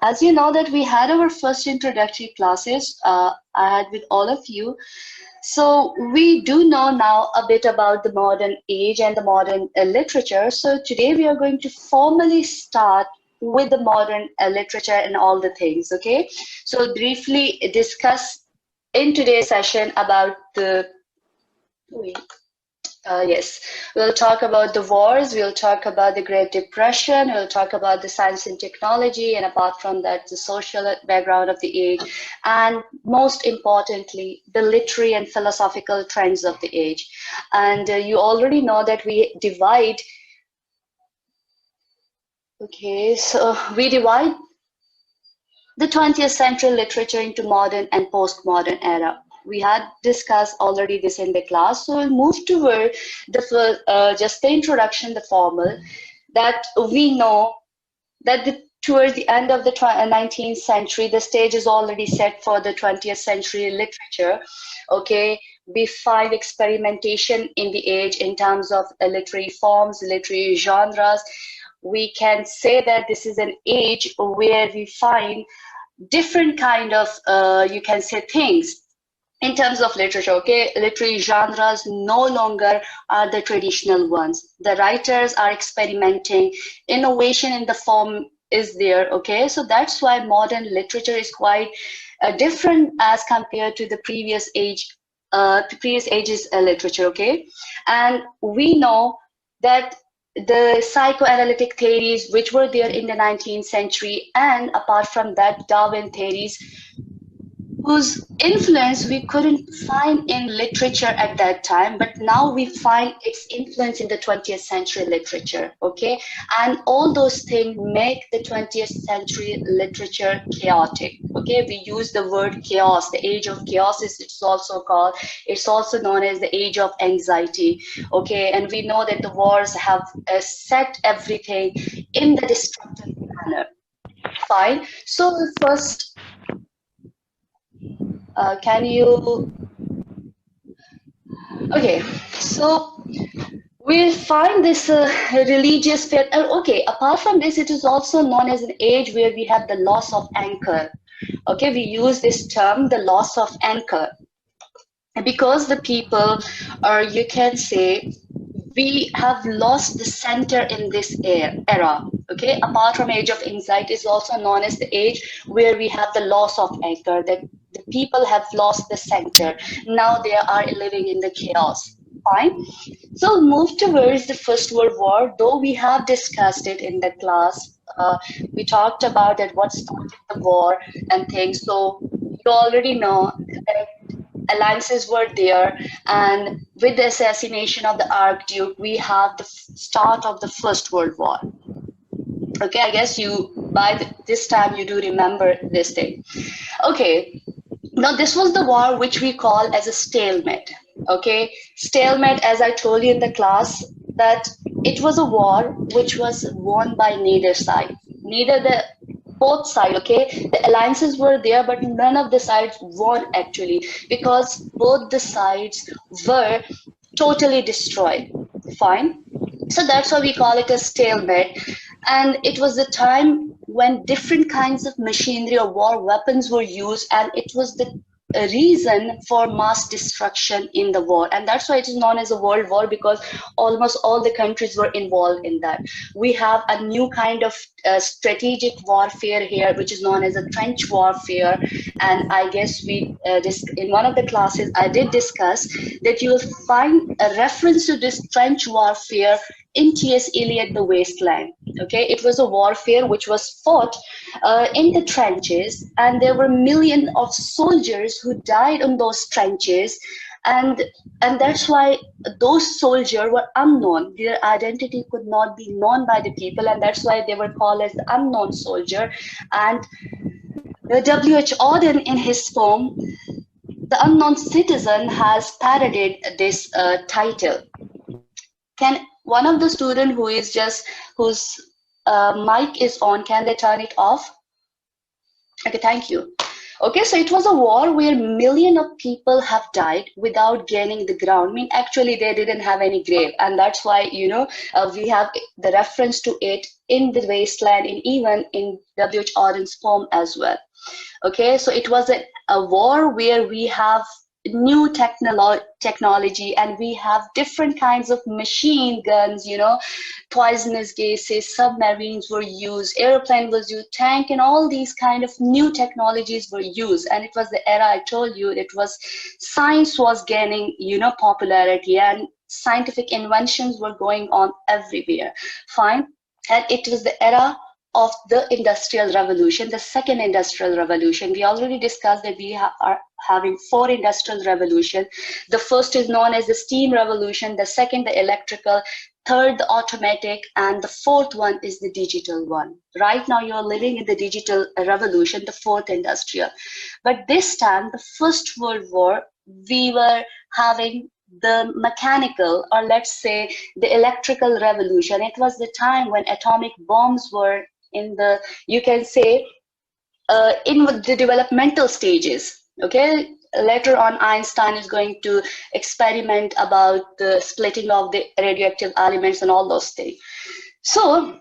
as you know that we had our first introductory classes I had with all of you. So we do know now a bit about the modern age and the modern literature. So today we are going to formally start with the modern literature and all the things, okay? So briefly discuss in today's session about the, yes, we'll talk about the wars, we'll talk about the Great Depression, we'll talk about the science and technology, and apart from that, the social background of the age, and most importantly, the literary and philosophical trends of the age. And you already know that we divide, okay, so we divide the 20th century literature into modern and postmodern era. We had discussed already this in the class, so we'll move toward the just the introduction, the formal, that we know that towards the end of the 19th century, the stage is already set for the 20th century literature. Okay, we find experimentation in the age in terms of literary forms, literary genres. We can say that this is an age where we find different kind of, you can say, things in terms of literature, okay? Literary genres no longer are the traditional ones. The writers are experimenting, innovation in the form is there, okay? So that's why modern literature is quite different as compared to the previous age, previous ages literature, okay? And we know that the psychoanalytic theories which were there in the 19th century, and apart from that, Darwin theories, whose influence we couldn't find in literature at that time, but now we find its influence in the 20th century literature, okay? And all those things make the 20th century literature chaotic, okay? We use the word chaos, the age of chaos is it's also called, it's also known as the age of anxiety, okay? And we know that the wars have set everything in the destructive manner. Fine, so first, can you, okay, so we'll find this religious faith. Okay, apart from this, it is also known as an age where we have the loss of anchor. Okay, we use this term, the loss of anchor, because the people, or you can say, we have lost the center in this era. Okay, apart from age of anxiety, is also known as the age where we have the loss of anchor, that the people have lost the center. Now they are living in the chaos. Fine. So move towards the First World War, though we have discussed it in the class. We talked about that what started the war and things. So you already know that alliances were there, and with the assassination of the Archduke, we have the start of the First World War. Okay, I guess you, by this time, you do remember this thing. Okay, now this was the war which we call as a stalemate. Okay, stalemate, as I told you in the class, that it was a war which was won by neither side, neither the both sides, okay? The alliances were there, but none of the sides won actually, because both the sides were totally destroyed. Fine. So that's why we call it a stalemate. And it was the time when different kinds of machinery or war weapons were used, and it was the reason for mass destruction in the war. And that's why it is known as a world war, because almost all the countries were involved in that. We have a new kind of strategic warfare here, which is known as a trench warfare. And I guess we in one of the classes I did discuss that you will find a reference to this trench warfare in T.S. Eliot, The Wasteland. Okay, it was a warfare which was fought in the trenches, and there were millions of soldiers who died in those trenches, and that's why those soldiers were unknown. Their identity could not be known by the people, and that's why they were called as the unknown soldier. And W.H. Auden, in his poem, The Unknown Citizen, has parodied this title. Can one of the student who is just, whose mic is on, can they turn it off? Okay, thank you. Okay, so it was a war where millions of people have died without gaining the ground. I mean, actually, they didn't have any grave, and that's why we have the reference to it in the wasteland, and even in W.H. Auden's poem as well. Okay, so it was a war where we have new technology, and we have different kinds of machine guns, poisonous gases, submarines were used, airplane was used, tank, and all these kind of new technologies were used. And it was the era I told you, it was science was gaining, popularity, and scientific inventions were going on everywhere. Fine. And it was the era of the industrial revolution, the second industrial revolution. We already discussed that we are having four industrial revolutions. The first is known as the steam revolution, the second the electrical, third the automatic, and the fourth one is the digital one. Right now you're living in the digital revolution, the fourth industrial. But this time, the First World War, we were having the mechanical, or let's say the electrical revolution. It was the time when atomic bombs were in the, you can say, in the developmental stages. Okay, later on Einstein is going to experiment about the splitting of the radioactive elements and all those things. So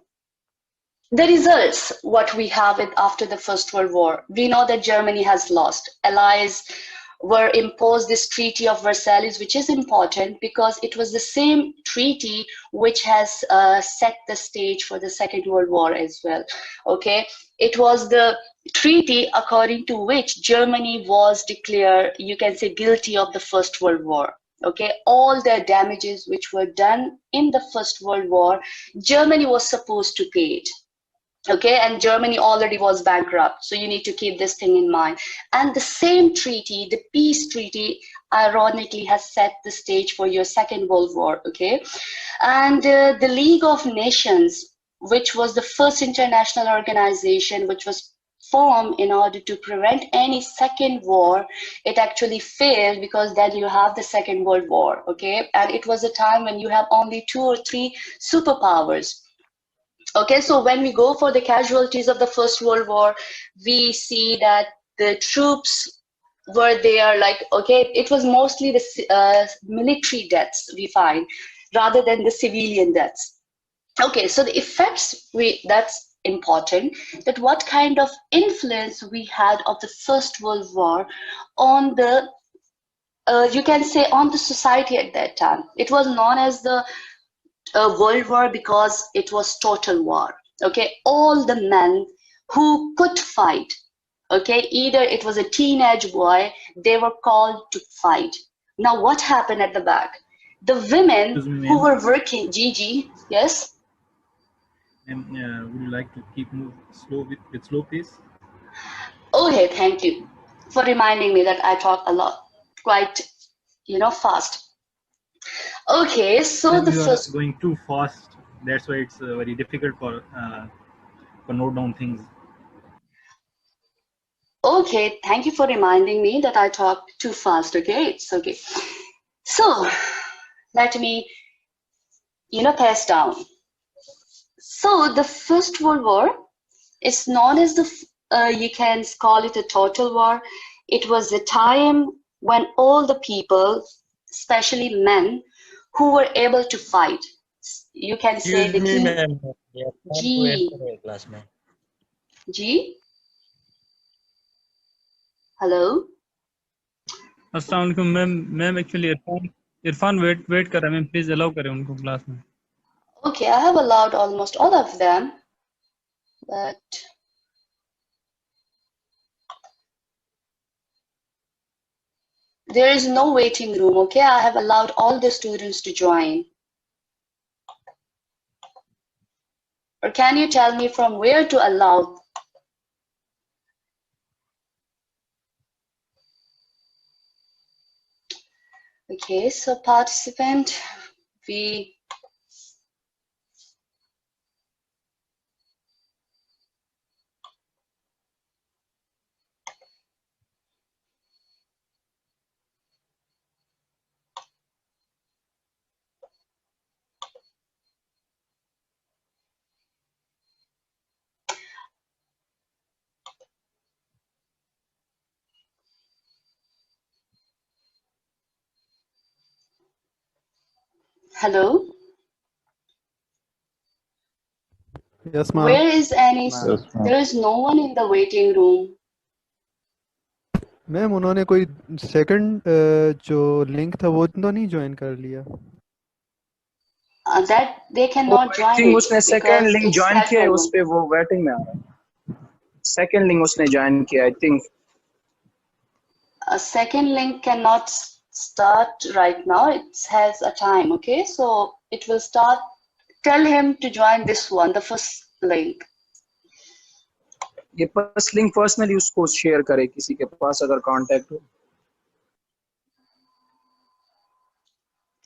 the results, what we have it after the First World War, we know that Germany has lost. Allies were imposed this Treaty of Versailles, which is important because it was the same treaty which has set the stage for the Second World War as well. Okay, it was the treaty according to which Germany was declared, you can say, guilty of the First World War. Okay, all the damages which were done in the First World War, Germany was supposed to pay it. Okay, and Germany already was bankrupt, so you need to keep this thing in mind. And the same treaty, the peace treaty, ironically has set the stage for your Second World War. Okay, and the League of Nations, which was the first international organization which was formed in order to prevent any second war, it actually failed, because then you have the Second World War. Okay, and it was a time when you have only 2 or 3 superpowers. Okay, so when we go for the casualties of the First World War, we see that the troops were there, like, okay, it was mostly the military deaths we find, rather than the civilian deaths. Okay, so the effects, that's important, that what kind of influence we had of the First World War on the, you can say, on the society at that time. It was known as the World War because it was total war. Okay, all the men who could fight, okay, either it was a teenage boy, they were called to fight. Now, what happened at the back? The women who were working, Gigi, yes? And would you like to keep move slow with slow pace? Okay, thank you for reminding me that I talk a lot, quite, fast. Okay, so the You are first. going too fast. That's why it's very difficult for note down things. Okay, thank you for reminding me that I talk too fast. Okay, it's okay. So let me, pass down. So the First World War is known as the, you can call it a total war. It was the time when all the people, especially men, who were able to fight. You can say Excuse the me, key. ma'am. Yeah, time to G, enter a class, ma'am. G. Hello. अस्सलाम वालेकुम ma'am ma'am actually Irfan wait कर रहा है ma'am please allow करें उनको class में Okay, I have allowed almost all of them, but there is no waiting room. Okay, I have allowed all the students to join. Or can you tell me from where to allow? Okay, so participant, we Hello? Yes, ma'am. Where is any? Yes, ma'am. There is no one in the waiting room. Ma'am उन्होंने कोई second जो link था वो तो नहीं join कर लिया. That they cannot I join think it उसने second because link it's join किया है, casual उस room. पे वो वेटिंग में आ रहा है. सेकंड लिंक उसने ज्वाइन किया, I think. A second link cannot start right now. It has a time, okay? So it will start. Tell him to join this one, the first link. ये first link personally उसको share करे किसी के पास अगर contact हो.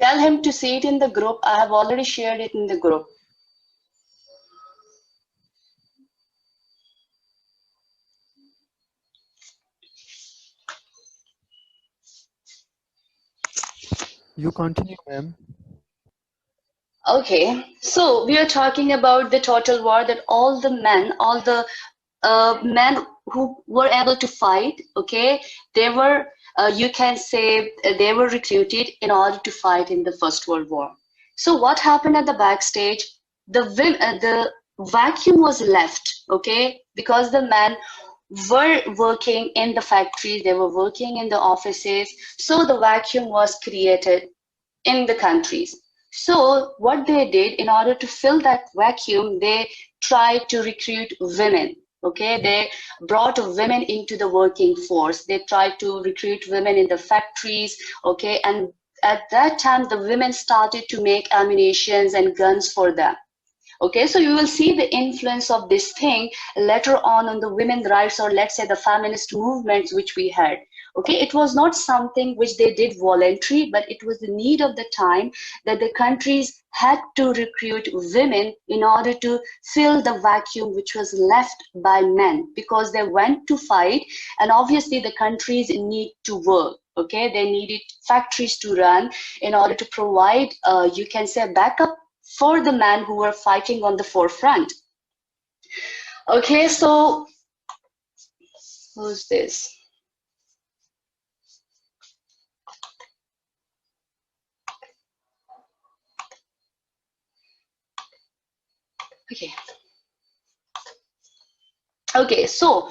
Tell him to see it in the group. I have already shared it in the group. You continue, ma'am. Okay, so we are talking about the total war, that all the men who were able to fight, okay, they were, you can say, they were recruited in order to fight in the First World War. So what happened at the backstage? The vacuum was left, okay, because the men were working in the factories, they were working in the offices, so the vacuum was created in the countries. So what they did, in order to fill that vacuum, they tried to recruit women. Okay, they brought women into the working force. They tried to recruit women in the factories. Okay, and at that time, the women started to make ammunitions and guns for them. Okay, so you will see the influence of this thing later on the women's rights, or let's say the feminist movements which we had. Okay, it was not something which they did voluntarily, but it was the need of the time that the countries had to recruit women in order to fill the vacuum which was left by men, because they went to fight, and obviously the countries need to work. Okay, they needed factories to run in order to provide, you can say, backup for the men who were fighting on the forefront. Okay, so who's this? Okay. Okay, so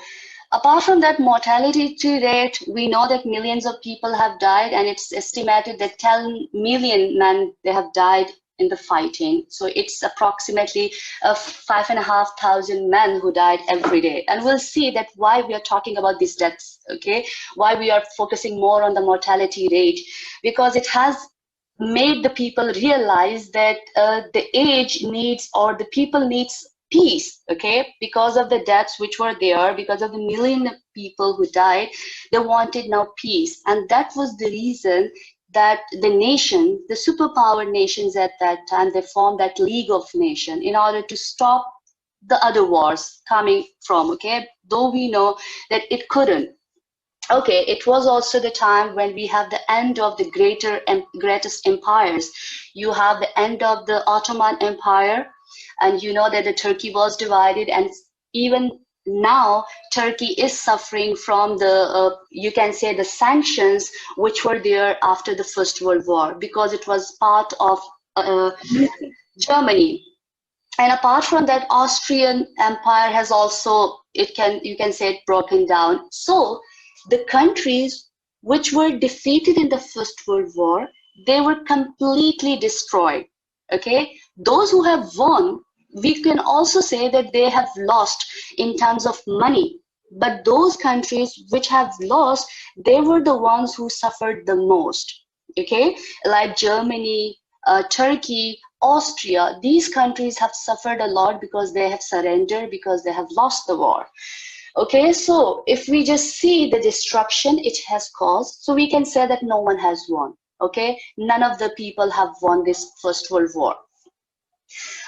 apart from that mortality rate, we know that millions of people have died, and it's estimated that 10 million men, they have died in the fighting. So it's approximately 5,500 men who died every day. And we'll see that why we are talking about these deaths, okay? Why we are focusing more on the mortality rate, because it has made the people realize that the age needs, or the people needs peace, okay? Because of the deaths which were there, because of the million of people who died, they wanted now peace. And that was the reason that the nation, the superpower nations at that time, they formed that League of Nations in order to stop the other wars coming from, okay? Though we know that it couldn't. Okay, it was also the time when we have the end of the greatest empires. You have the end of the Ottoman Empire, and you know that the Turkey was divided, and even now Turkey is suffering from the, you can say, the sanctions which were there after the First World War, because it was part of Germany. And apart from that, Austrian Empire has also, you can say, it broken down. So the countries which were defeated in the First World War, they were completely destroyed. Okay, those who have won, we can also say that they have lost in terms of money. But those countries which have lost, they were the ones who suffered the most. Okay, like Germany, Turkey, Austria, these countries have suffered a lot because they have surrendered, because they have lost the war. Okay, so if we just see the destruction it has caused, so we can say that no one has won. Okay, none of the people have won this First World War.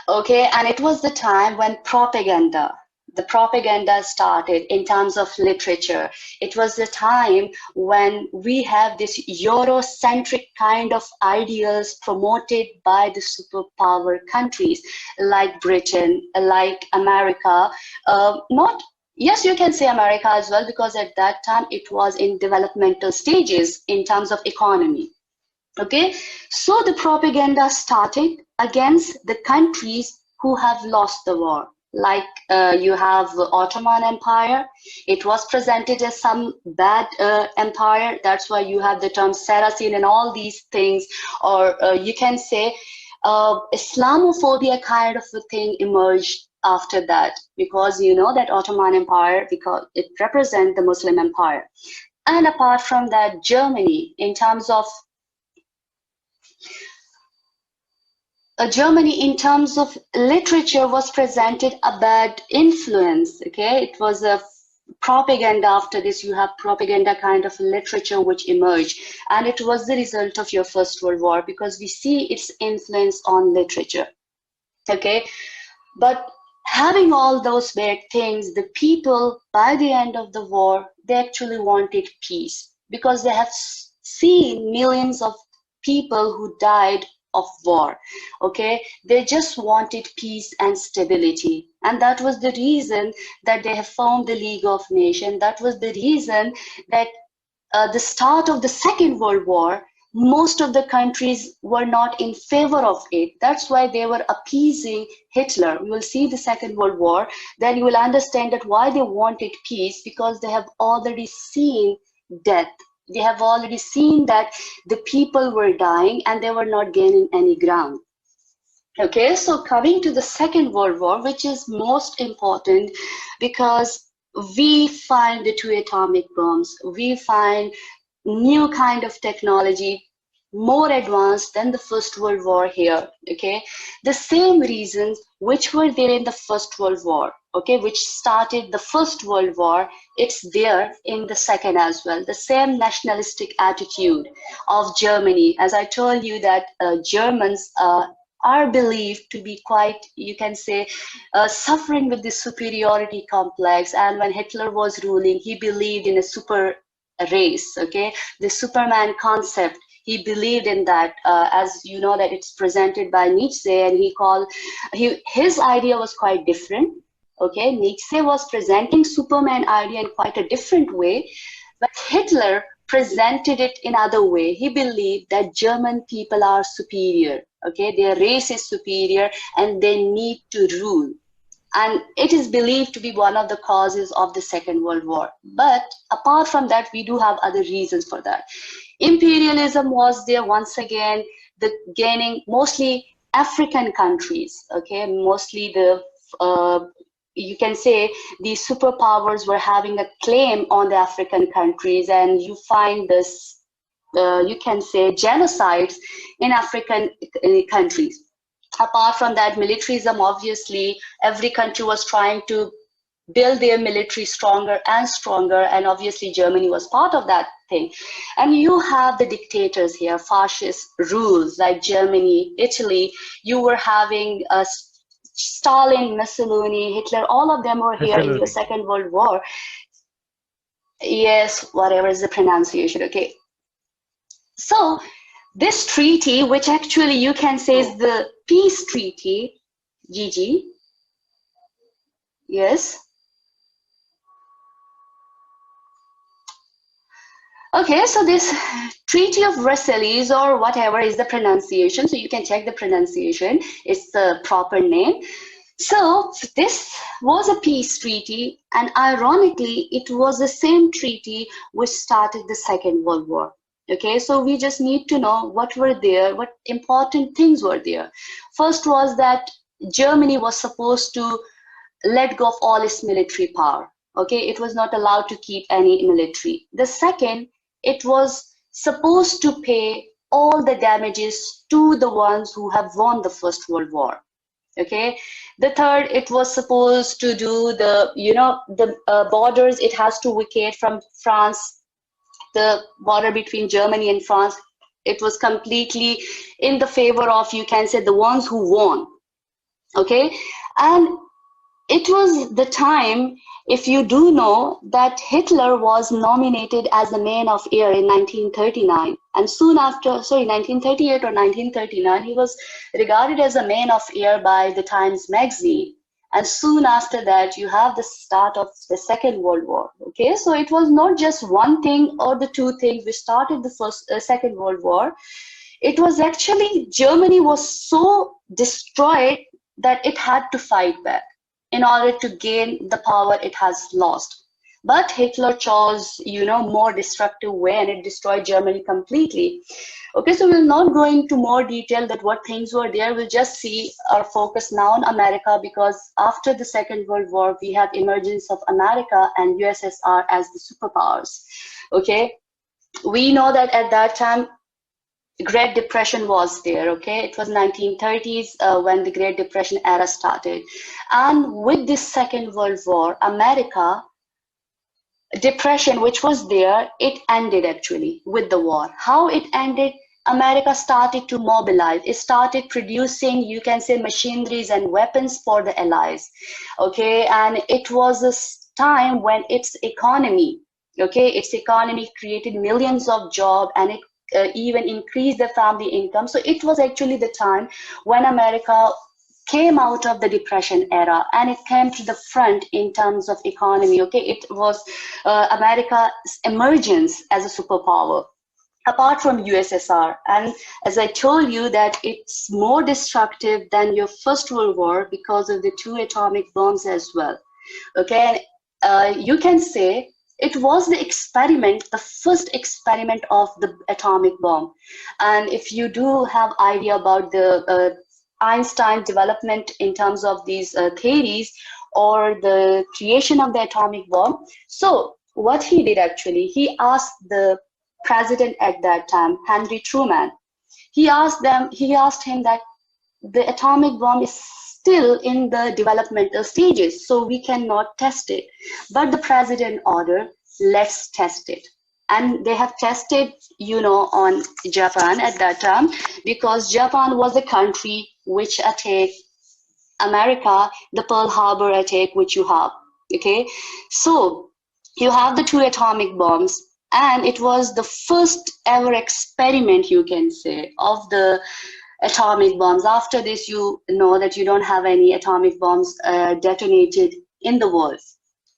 Okay, and it was the time when the propaganda started in terms of literature. It was the time when we have this Eurocentric kind of ideals promoted by the superpower countries like Britain, like America, not yes, you can say America as well, because at that time it was in developmental stages in terms of economy. Okay, so the propaganda started against the countries who have lost the war. Like you have the Ottoman Empire. It was presented as some bad empire. That's why you have the term Saracen and all these things. Or you can say Islamophobia kind of a thing emerged after that, because you know that Ottoman Empire, because it represents the Muslim empire. And apart from that, Germany, in terms of Germany, in terms of literature, was presented a bad influence. Okay, it was a propaganda. After this, you have propaganda kind of literature which emerged, and it was the result of your First World War, because we see its influence on literature. Okay, but having all those bad things, the people by the end of the war, they actually wanted peace, because they have seen millions of people who died of war. Okay, they just wanted peace and stability, and that was the reason that they have formed the League of Nations. That was the reason that the start of the Second World War, most of the countries were not in favor of it. That's why they were appeasing Hitler. You will see the Second World War, then you will understand that why they wanted peace, because they have already seen death. They have already seen that the people were dying and they were not gaining any ground. Okay, so coming to the Second World War, which is most important, because we find the 2 atomic bombs, we find new kind of technology, more advanced than the First World War here. Okay, the same reasons which were there in the First World War, okay, which started the First World War, it's there in the second as well. The same nationalistic attitude of Germany. As I told you that Germans are believed to be quite, you can say, suffering with this superiority complex. And when Hitler was ruling, he believed in a super race, okay, the Superman concept. He believed in that, as you know that it's presented by Nietzsche, and his idea was quite different. Okay, Nietzsche was presenting Superman idea in quite a different way, but Hitler presented it in other way. He believed that German people are superior. Okay, their race is superior and they need to rule. And it is believed to be one of the causes of the Second World War. But apart from that, we do have other reasons for that. Imperialism was there once again, the gaining mostly African countries, okay, mostly the, you can say the superpowers were having a claim on the African countries, and you find this, you can say, genocides in African countries. Apart from that, militarism, obviously, every country was trying to build their military stronger and stronger, and obviously Germany was part of that thing. And you have the dictators here, fascist rules like Germany, Italy. You were having Stalin, Mussolini, Hitler, all of them were here in the Second World War. Yes, whatever is the pronunciation, okay. So this treaty, which actually you can say is the peace treaty, Gigi, yes. Okay, so this Treaty of Versailles, or whatever is the pronunciation, so you can check the pronunciation, it's the proper name. So this was a peace treaty, and ironically, it was the same treaty which started the Second World War. Okay, so we just need to know what were there, what important things were there. First was that Germany was supposed to let go of all its military power. Okay, it was not allowed to keep any military. The second, it was supposed to pay all the damages to the ones who have won the First World War. Okay, the third, it was supposed to do the, you know, the borders, it has to vacate from France, the border between Germany and France. It was completely in the favor of, you can say, the ones who won. Okay, and it was the time, if you do know, that Hitler was nominated as the Man of Year in 1939. And soon after, sorry, 1938 or 1939, he was regarded as a Man of Year by the Times magazine. And soon after that, you have the start of the Second World War. Okay, so it was not just one thing or the two things which started the Second World War. It was actually, Germany was so destroyed that it had to fight back in order to gain the power it has lost. But Hitler chose, more destructive way, and it destroyed Germany completely. Okay, so we'll not go into more detail that what things were there. We'll just see our focus now on America, because after the Second World War, we have emergence of America and USSR as the superpowers. Okay, we know that at that time, Great Depression was there. Okay, it was 1930s when the Great Depression era started, and with this Second World War, America depression which was there, it ended actually with the war. How it ended? America started to mobilize. It started producing, you can say, machineries and weapons for the Allies. Okay, and it was a time when its economy created millions of jobs, and it even increased the family income. So it was actually the time when America came out of the Depression era, and it came to the front in terms of economy. Okay, it was America's emergence as a superpower, apart from USSR. And as I told you, that it's more destructive than your First World War because of the 2 atomic bombs as well. Okay, you can say it was the experiment, the first experiment of the atomic bomb. And if you do have idea about the Einstein development in terms of these theories or the creation of the atomic bomb. So what he did actually, he asked the president at that time, Henry Truman, he asked him that the atomic bomb is still in the developmental stages, so we cannot test it. But the president ordered, let's test it. And they have tested, on Japan at that time, because Japan was the country which attacked America, the Pearl Harbor attack which you have. Okay, so you have the 2 atomic bombs, and it was the first ever experiment, you can say, of the atomic bombs. After this, you know that you don't have any atomic bombs detonated in the world,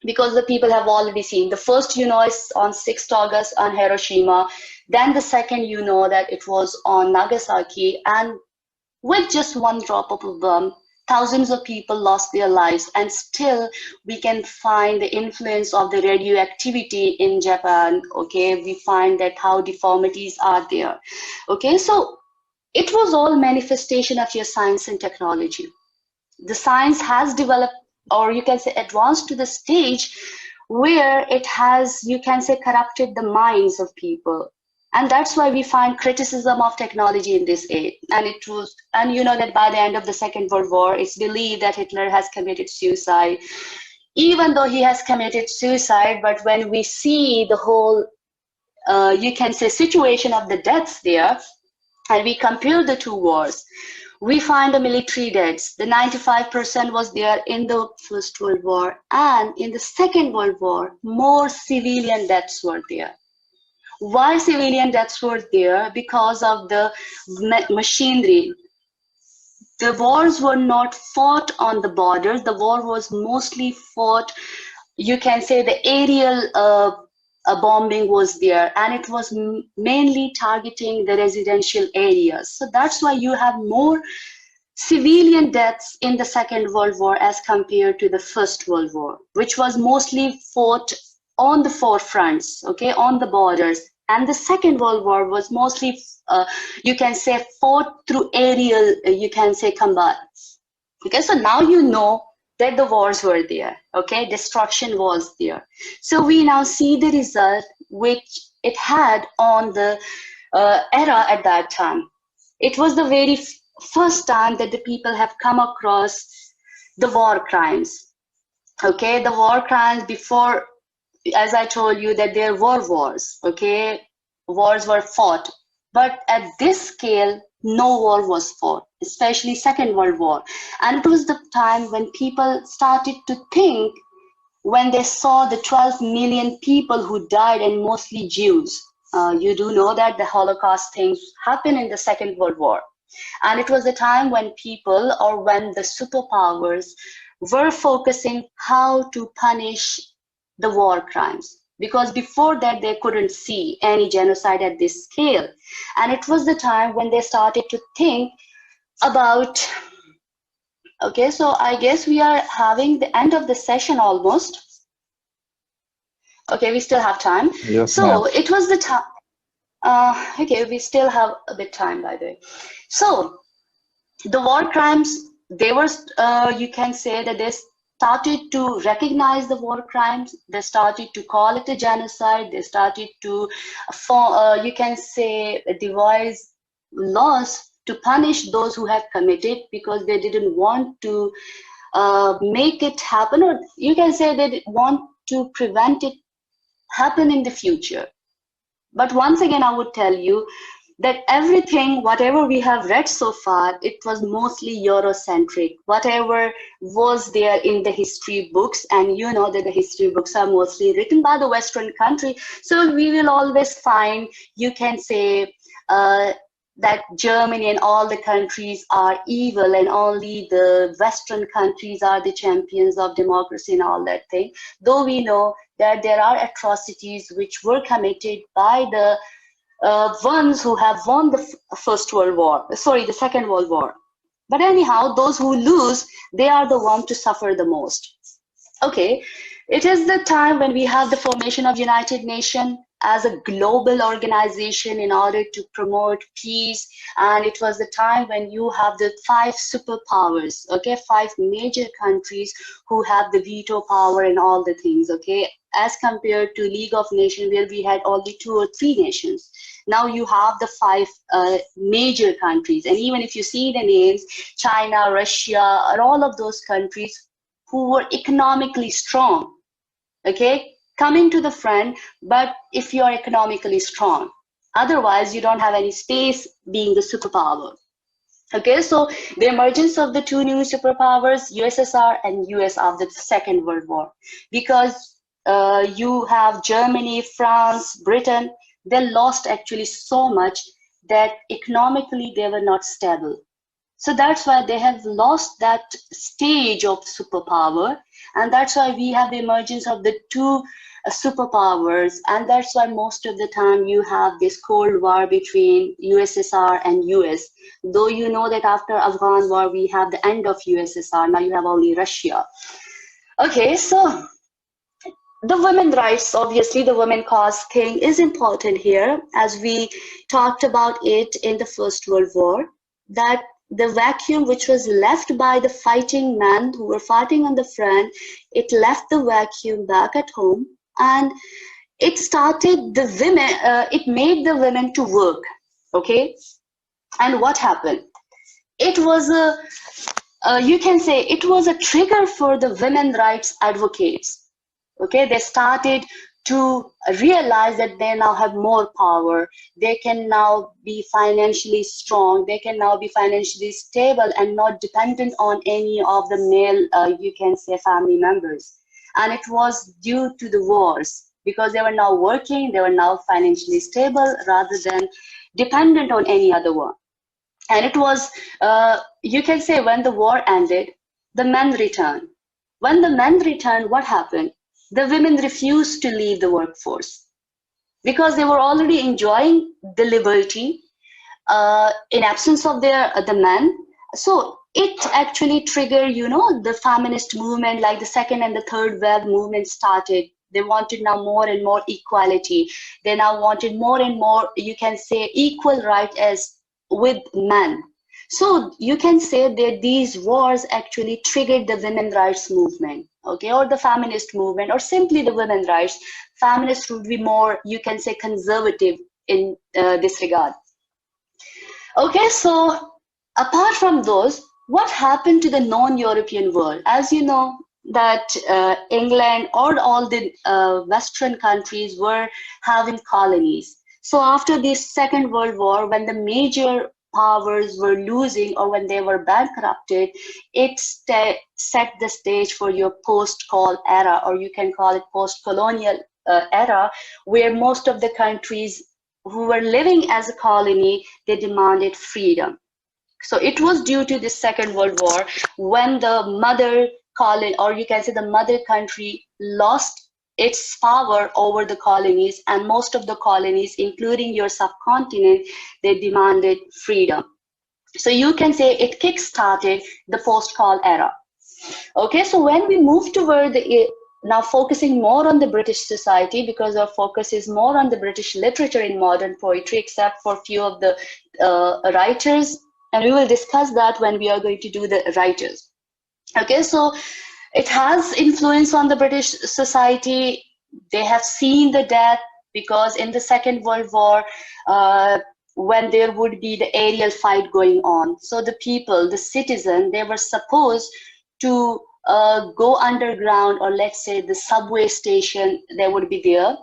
because the people have already seen. The first, is on 6th August on Hiroshima. Then the second, that it was on Nagasaki. And with just one drop of a bomb, thousands of people lost their lives. And still, we can find the influence of the radioactivity in Japan. Okay, we find that how deformities are there. Okay, so it was all manifestation of your science and technology. The science has developed, or you can say advanced to the stage where it has, you can say, corrupted the minds of people. And that's why we find criticism of technology in this age. And that by the end of the Second World War, it's believed that Hitler has committed suicide, even though he has committed suicide. But when we see the whole, you can say, situation of the deaths there, and we compare the 2 wars, we find the military deaths. The 95% was there in the First World War, and in the Second World War, more civilian deaths were there. Why civilian deaths were there? Because of the machinery. The wars were not fought on the borders. The war was mostly fought, you can say, the aerial bombing was there, and it was mainly targeting the residential areas. So that's why you have more civilian deaths in the Second World War as compared to the First World War, which was mostly fought on the forefronts, okay, on the borders. And the Second World War was mostly, you can say, fought through aerial, you can say, combat. Okay, so now you know that the wars were there, okay, destruction was there. So we now see the result which it had on the era at that time. It was the very first time that the people have come across the war crimes. Okay, the war crimes before, as I told you, that there were wars, okay, wars were fought. But at this scale, no war was fought, especially Second World War. And it was the time when people started to think, when they saw the 12 million people who died, and mostly Jews. You do know that the Holocaust things happened in the Second World War. And it was the time when people, or when the superpowers, were focusing how to punish the war crimes. because before that they couldn't see any genocide at this scale. And it was the time when they started to think about, okay, so I guess we are having the end of the session almost. Okay, we still have time. Yes, So ma'am. it was the time. Okay, we still have a bit time, by the way. So the war crimes, they were, you can say that they started to recognize the war crimes. They started to call it a genocide. They started to, you can say, devise laws to punish those who have committed, because they didn't want to make it happen, or you can say they want to prevent it happen in the future. But once again, I would tell you that everything, whatever we have read so far, it was mostly Eurocentric, whatever was there in the history books. And you know that the history books are mostly written by the Western country. So we will always find, you can say, that Germany and all the countries are evil and only the Western countries are the champions of democracy and all that thing. Though we know that there are atrocities which were committed by the ones who have won the the Second World War. But anyhow, those who lose, they are the ones to suffer the most. Okay, it is the time when we have the formation of United Nations as a global organization in order to promote peace. And it was the time when you have the 5 superpowers, okay, 5 major countries who have the veto power and all the things, okay, as compared to League of Nations where we had only 2 or 3 nations. Now you have the 5 major countries. And even if you see the names, China, Russia, and all of those countries who were economically strong, okay, coming to the front, but if you are economically strong, otherwise you don't have any space being the superpower. Okay, so the emergence of the 2 new superpowers, USSR and US, after the Second World War, because you have Germany, France, Britain, they lost actually so much that economically they were not stable. So that's why they have lost that stage of superpower. And that's why we have the emergence of the 2 superpowers. And that's why most of the time you have this Cold War between USSR and US. Though you know that after Afghan War, we have the end of USSR. Now you have only Russia. Okay, so the women's rights, obviously the women cause thing is important here, as we talked about it in the First World War, that the vacuum which was left by the fighting men who were fighting on the front, it left the vacuum back at home, and it started the women, it made the women to work, okay? And what happened? It was a, you can say, it was a trigger for the women's rights advocates. Okay, they started to realize that they now have more power. They can now be financially strong. They can now be financially stable and not dependent on any of the male, you can say, family members. And it was due to the wars, because they were now working, they were now financially stable rather than dependent on any other one. And it was, you can say, when the war ended, the men returned. When the men returned, what happened? The women refused to leave the workforce because they were already enjoying the liberty in absence of the men. So it actually triggered, you know, the feminist movement, like the second and the third wave movement started. They wanted now more and more equality. They now wanted more and more, you can say, equal right as with men. So you can say that these wars actually triggered the women's rights movement, okay, or the feminist movement, or simply the women's rights. Feminists would be more, you can say, conservative in this regard. Okay, so apart from those, what happened to the non-European world? As you know, that England or all the Western countries were having colonies. So after this Second World War, when the major powers were losing or when they were bankrupted, it set the stage for your post-col era, or you can call it post-colonial era, where most of the countries who were living as a colony, they demanded freedom. So it was due to the Second World War when the mother colony, or you can say the mother country, lost its power over the colonies, and most of the colonies, including your subcontinent, they demanded freedom. So you can say it kick-started the post-call era. Okay, so when we move toward now focusing more on the British society, because our focus is more on the British literature in modern poetry, except for few of the writers, and we will discuss that when we are going to do the writers. Okay, so it has influence on the British society. They have seen the death, because in the Second World War, when there would be the aerial fight going on, so the people, the citizen, they were supposed to go underground, or let's say the subway station, they would be there.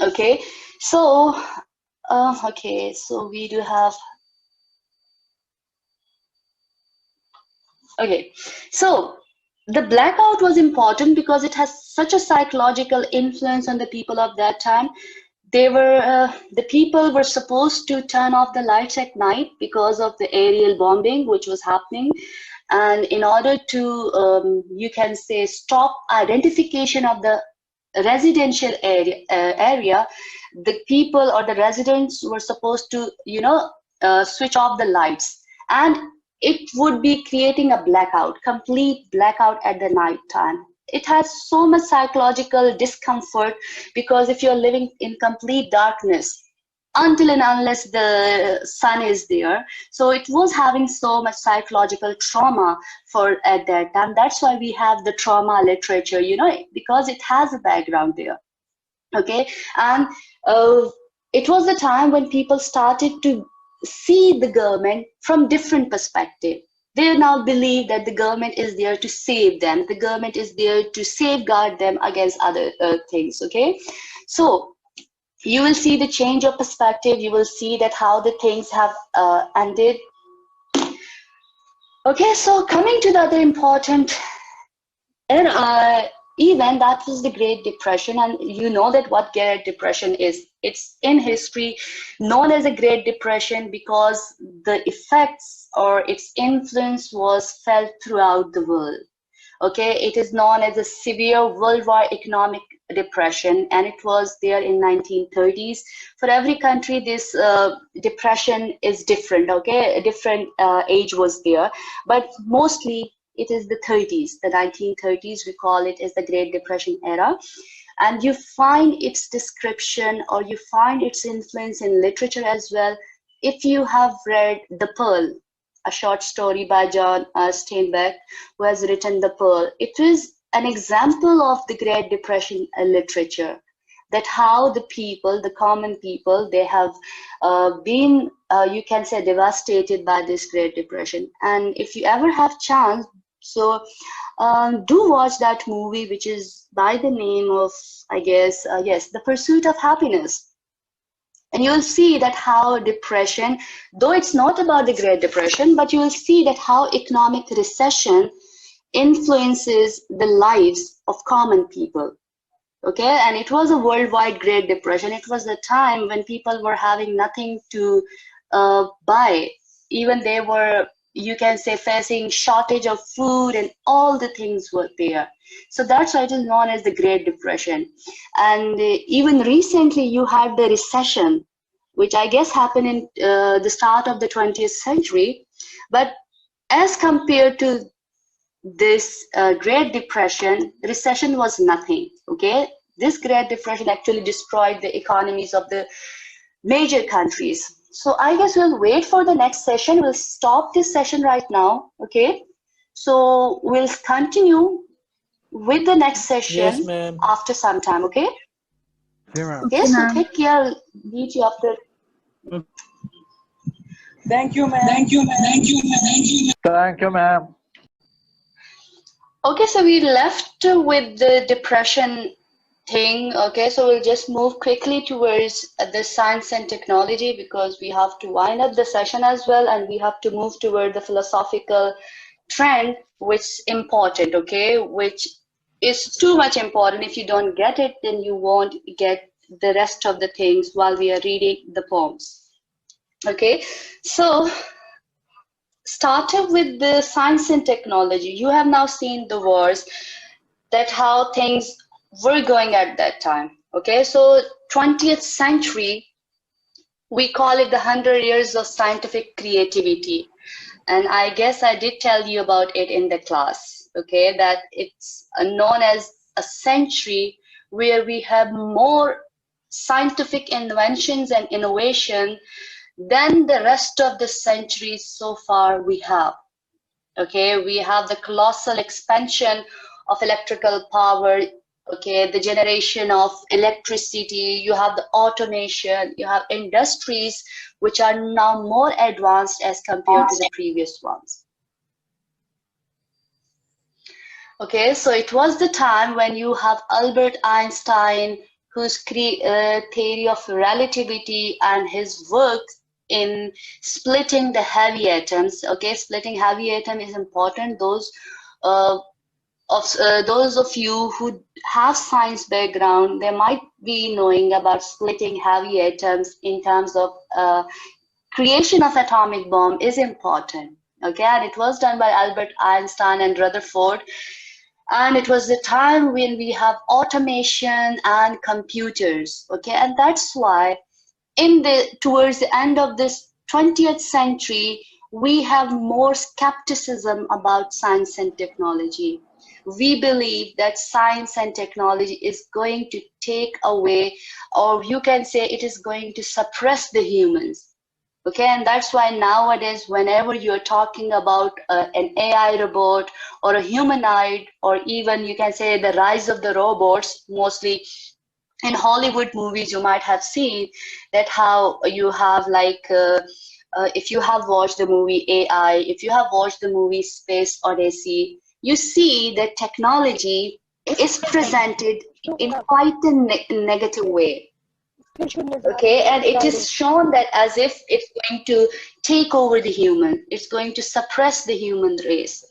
Okay, so okay, so we do have. Okay, so the blackout was important because it has such a psychological influence on the people of that time. They were the people were supposed to turn off the lights at night because of the aerial bombing which was happening, and in order to you can say stop identification of the residential area, the people or the residents were supposed to switch off the lights, and it would be creating a blackout, complete blackout at the night time. It has so much psychological discomfort, because if you're living in complete darkness until and unless the sun is there, so it was having so much psychological trauma for at that time. That's why we have the trauma literature, because it has a background there. Okay, and it was the time when people started to see the government from different perspective. They now believe that the government is there to save them. The government is there to safeguard them against other things. Okay, so you will see the change of perspective. You will see that how the things have ended. Okay, so coming to the other important event, that was the Great Depression, and you know that what Great Depression is. It's in history known as a Great Depression because the effects or its influence was felt throughout the world. Okay, it is known as a severe worldwide economic depression, and it was there in 1930s. For every country, this depression is different. Okay, a different age was there, but mostly it is the 30s, the 1930s. We call it as the Great Depression era. And you find its description, or you find its influence in literature as well. If you have read The Pearl, a short story by John Steinbeck, who has written The Pearl, it is an example of the Great Depression literature, that how the people, the common people, they have been, you can say, devastated by this Great Depression. And if you ever have chance, so do watch that movie, which is by the name of, I guess, yes, The Pursuit of Happiness. And you'll see that how depression, though it's not about the Great Depression, but you will see that how economic recession influences the lives of common people. Okay, and it was a worldwide Great Depression. It was the time when people were having nothing to buy. Even they were, you can say, facing shortage of food, and all the things were there. So that's why it is known as the Great Depression. And even recently you had the recession, which I guess happened in the start of the 20th century. But as compared to this Great Depression, recession was nothing. Okay, this Great Depression actually destroyed the economies of the major countries. So I guess we'll wait for the next session. We'll stop this session right now. Okay, so we'll continue with the next session after some time. Okay. Okay, so take care. I'll meet you after. Thank you, ma'am. Thank you, ma'am. Thank you, ma'am. Thank you, ma'am. Thank you, ma'am. Okay, so we left with the depression thing. Okay, so we'll just move quickly towards the science and technology, because we have to wind up the session as well, and we have to move toward the philosophical trend, which is important. Okay, which is too much important. If you don't get it, then you won't get the rest of the things while we are reading the poems. Okay, so started with the science and technology. You have now seen the wars, that how things were going at that time. Okay, so 20th century, we call it the 100 years of scientific creativity. And I guess I did tell you about it in the class, okay, that it's known as a century where we have more scientific inventions and innovation than the rest of the centuries so far we have. Okay, we have the colossal expansion of electrical power, okay, the generation of electricity, you have the automation, you have industries which are now more advanced as compared to the previous ones. Okay, so it was the time when you have Albert Einstein, whose theory of relativity and his work in splitting the heavy atoms. Okay, splitting heavy atom is important. Those of you who have science background, they might be knowing about splitting heavy atoms in terms of creation of atomic bomb is important. Okay, and it was done by Albert Einstein and Rutherford. And it was the time when we have automation and computers. Okay, and that's why towards the end of this 20th century, we have more skepticism about science and technology. We believe that science and technology is going to take away, or you can say it is going to suppress the humans. Okay, and that's why nowadays, whenever you're talking about an AI robot or a humanoid, or even you can say the rise of the robots, mostly in Hollywood movies, you might have seen that how you have like, if you have watched the movie AI, if you have watched the movie Space Odyssey, you see that technology is presented in quite a negative way. Okay, and it is shown that as if it's going to take over the human, it's going to suppress the human race.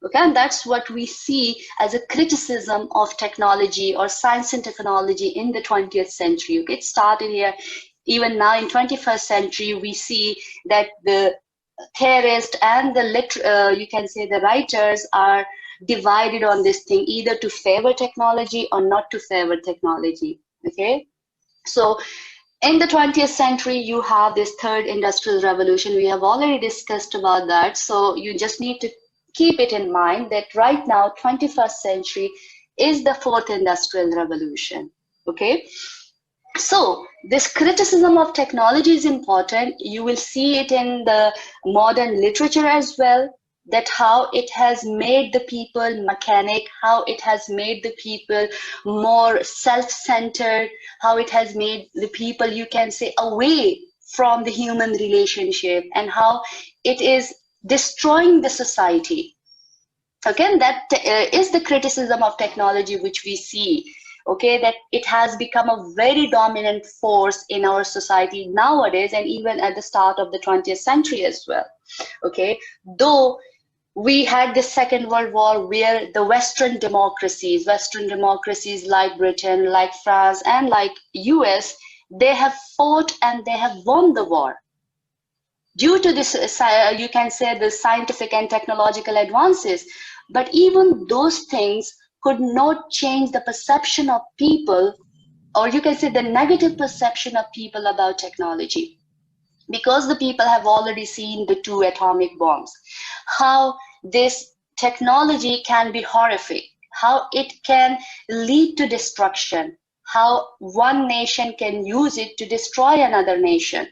Okay, and that's what we see as a criticism of technology or science and technology in the 20th century. Okay, it started here. Even now in 21st century, we see that the theorists and the you can say the writers are divided on this thing, either to favor technology or not to favor technology. Okay. So in the 20th century, you have this third industrial revolution. We have already discussed about that. So you just need to keep it in mind that right now, 21st century is the fourth industrial revolution. Okay. So this criticism of technology is important. You will see it in the modern literature as well, that how it has made the people mechanic, how it has made the people more self-centered, how it has made the people, you can say, away from the human relationship, and how it is destroying the society. Again, that is the criticism of technology which we see. Okay, that it has become a very dominant force in our society nowadays, and even at the start of the 20th century as well. Okay, though we had the Second World War, where the Western democracies like Britain, like France, and like US, they have fought and they have won the war. Due to this, you can say, the scientific and technological advances. But even those things could not change the perception of people, or you can say the negative perception of people about technology. Because the people have already seen the 2 atomic bombs, how this technology can be horrific, how it can lead to destruction, how one nation can use it to destroy another nation.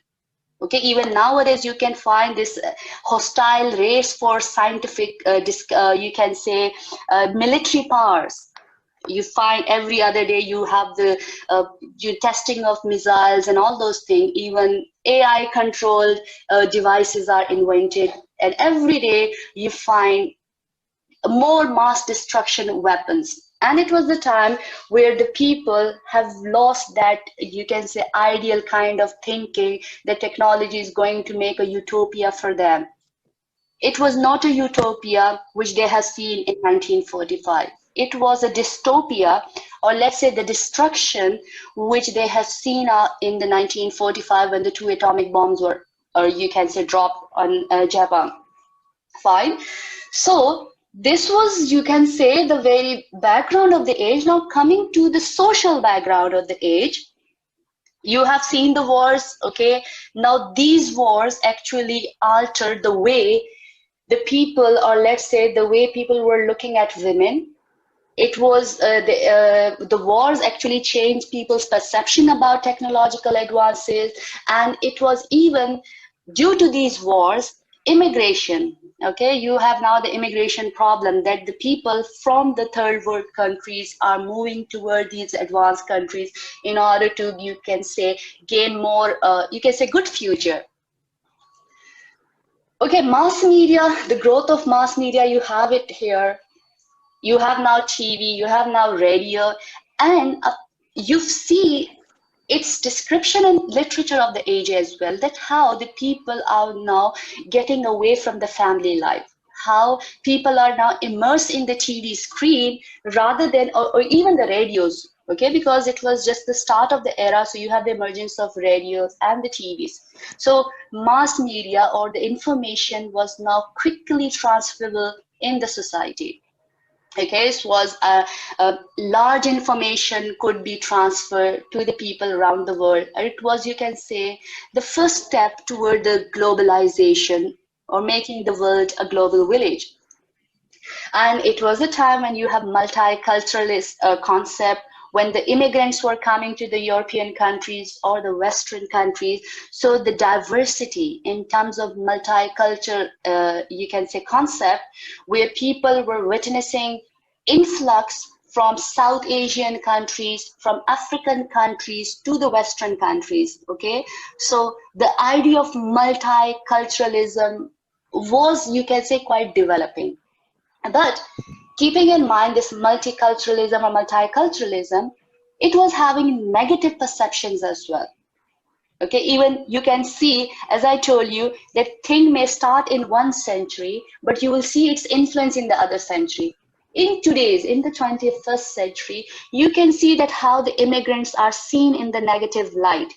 Okay, even nowadays you can find this hostile race for scientific, you can say, military powers. You find every other day you have the testing of missiles and all those things. Even AI controlled devices are invented, and every day you find more mass destruction weapons. And it was the time where the people have lost that, you can say, ideal kind of thinking that technology is going to make a utopia for them. It was not a utopia which they have seen in 1945. It was a dystopia, or let's say the destruction, which they have seen in the 1945 when the 2 atomic bombs were, or you can say, dropped on Japan. Fine. So this was, you can say, the very background of the age. Now coming to the social background of the age, you have seen the wars, okay? Now these wars actually altered the way the people, or let's say the way people were looking at women. It was the wars actually changed people's perception about technological advances, and it was even due to these wars, immigration. Okay, you have now the immigration problem, that the people from the third world countries are moving toward these advanced countries in order to, you can say, gain more, you can say, good future. Okay, mass media, the growth of mass media, you have it here. You have now TV, you have now radio, and you see its description and literature of the age as well, that how the people are now getting away from the family life, how people are now immersed in the TV screen rather than, or even the radios, okay, because it was just the start of the era, so you have the emergence of radios and the TVs. So mass media, or the information, was now quickly transferable in the society. Okay, it was a large information could be transferred to the people around the world. It was, you can say, the first step toward the globalization, or making the world a global village. And it was a time when you have multiculturalist concept, when the immigrants were coming to the European countries or the Western countries. So the diversity in terms of multicultural, you can say, concept, where people were witnessing influx from South Asian countries, from African countries to the Western countries, okay? So the idea of multiculturalism was, you can say, quite developing. But keeping in mind this multiculturalism or multiculturalism, it was having negative perceptions as well. Okay, even you can see, as I told you, that thing may start in one century, but you will see its influence in the other century. In the 21st century, you can see that how the immigrants are seen in the negative light,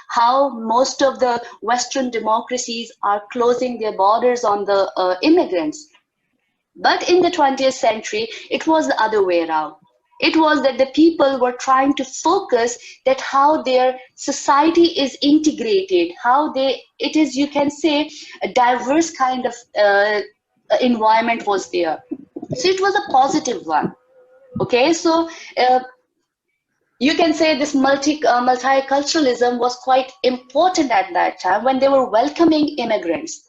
how most of the Western democracies are closing their borders on the immigrants. But in the 20th century, it was the other way around. It was that the people were trying to focus that how their society is integrated, how it is, you can say, a diverse kind of environment was there. So it was a positive one. Okay, so you can say this multiculturalism was quite important at that time, when they were welcoming immigrants.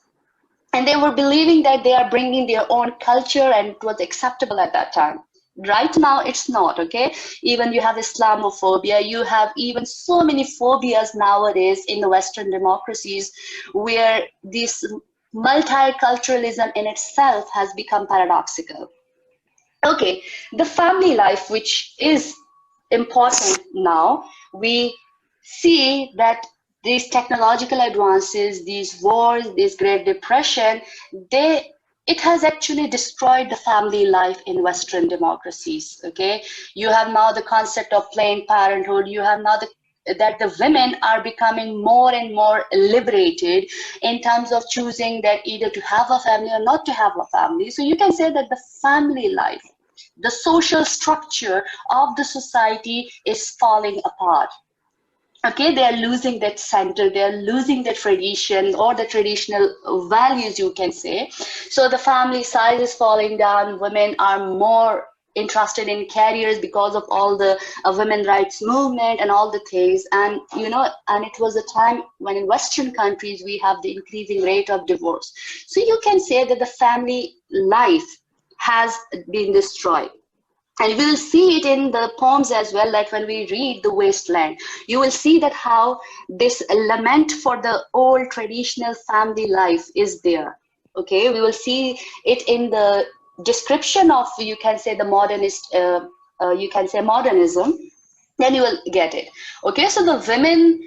And they were believing that they are bringing their own culture, and it was acceptable at that time. Right now, it's not, okay? Even you have Islamophobia, you have even so many phobias nowadays in the Western democracies, where this multiculturalism in itself has become paradoxical. Okay, the family life, which is important now, we see that these technological advances, these wars, this Great Depression, it has actually destroyed the family life in Western democracies. Okay, you have now the concept of Planned Parenthood. You have now that the women are becoming more and more liberated in terms of choosing that either to have a family or not to have a family. So you can say that the family life, the social structure of the society is falling apart. Okay, they are losing that center, they are losing the tradition or the traditional values, you can say. So the family size is falling down. Women are more interested in careers because of all the women rights movement and all the things. And and it was a time when in Western countries we have the increasing rate of divorce. So you can say that the family life has been destroyed. And we'll see it in the poems as well, that when we read The Wasteland, you will see that how this lament for the old traditional family life is there. Okay, we will see it in the description of, you can say, the modernist, you can say modernism, then you will get it. Okay, so the women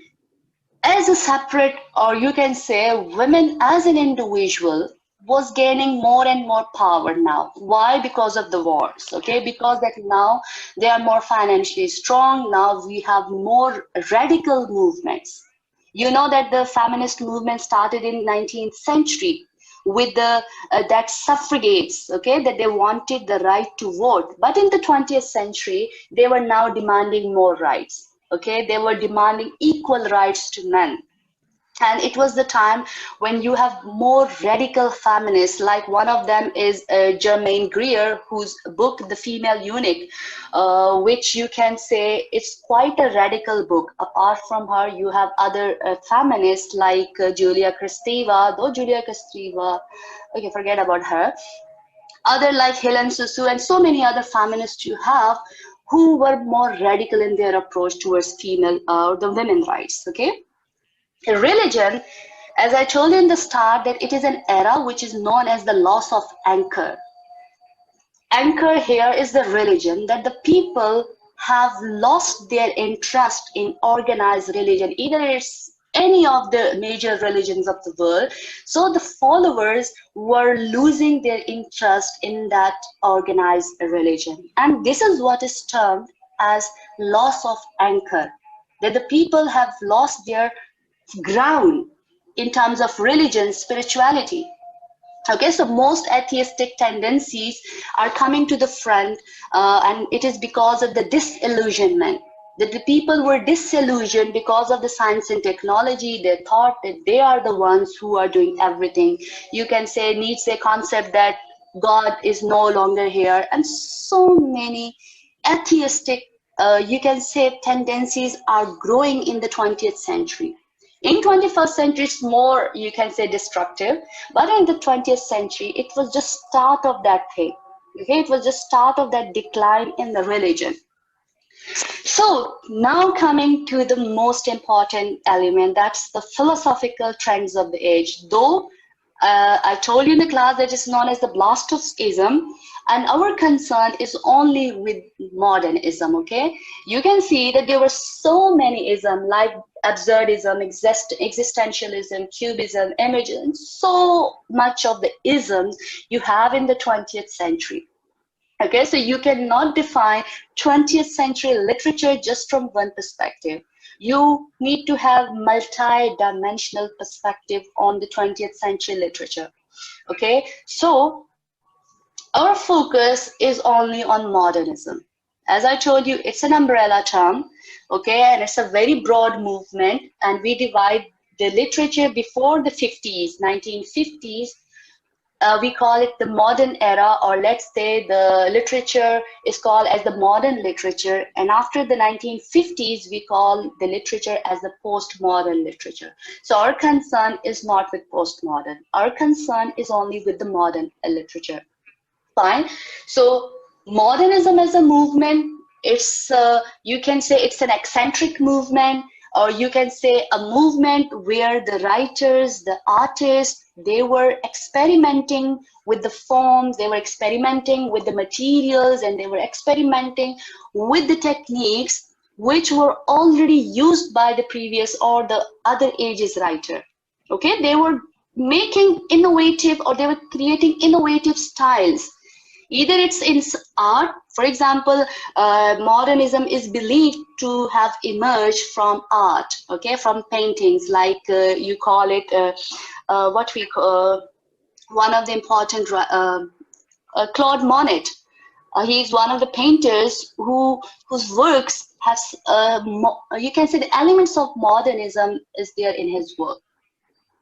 as a separate, or you can say women as an individual, was gaining more and more power now. Why? Because of the wars. Okay, because that now they are more financially strong. Now we have more radical movements. You know that the feminist movement started in 19th century, with the that suffragettes, okay, that they wanted the right to vote. But in the 20th century, they were now demanding more rights. Okay, they were demanding equal rights to men. And it was the time when you have more radical feminists, like one of them is Germaine Greer, whose book, The Female Eunuch, which you can say it's quite a radical book. Apart from her, you have other feminists like Julia Kristeva, okay, forget about her. Other like Helen Susu and so many other feminists you have who were more radical in their approach towards female, the women rights, okay? Religion, as I told you in the start, that it is an era which is known as the loss of anchor. Anchor here is the religion, that the people have lost their interest in organized religion. Either it's any of the major religions of the world. So the followers were losing their interest in that organized religion. And this is what is termed as loss of anchor, that the people have lost their ground in terms of religion, spirituality. Okay, so most atheistic tendencies are coming to the front, and it is because of the disillusionment, that the people were disillusioned because of the science and technology. They thought that they are the ones who are doing everything. You can say Nietzsche concept that God is no longer here, and so many atheistic, you can say, tendencies are growing in the 20th century. In 21st century, it's more, you can say, destructive, but in the 20th century, it was just start of that thing. Okay, it was just start of that decline in the religion. So now coming to the most important element, that's the philosophical trends of the age. Though I told you in the class that it's known as the blast of schism, and our concern is only with modernism, okay? You can see that there were so many isms like absurdism, existentialism, cubism, imagism, so much of the isms you have in the 20th century. Okay, so you cannot define 20th century literature just from one perspective. You need to have multi-dimensional perspective on the 20th century literature. Okay, so our focus is only on modernism. As I told you, it's an umbrella term, okay, and it's a very broad movement, and we divide the literature before the 50s, 1950s. We call it the modern era, or let's say the literature is called as the modern literature. And after the 1950s, we call the literature as the postmodern literature. So our concern is not with postmodern. Our concern is only with the modern literature. Fine. So modernism as a movement, it's you can say it's an eccentric movement, or you can say a movement where the writers, the artists, they were experimenting with the forms, they were experimenting with the materials, and they were experimenting with the techniques which were already used by the previous or the other ages writer. Okay, they were making innovative, or they were creating innovative styles. Either it's in art, for example, modernism is believed to have emerged from art, okay, from paintings, like you call it, what we call, one of the important, Claude Monet. He's one of the painters whose works has, you can say, the elements of modernism is there in his work.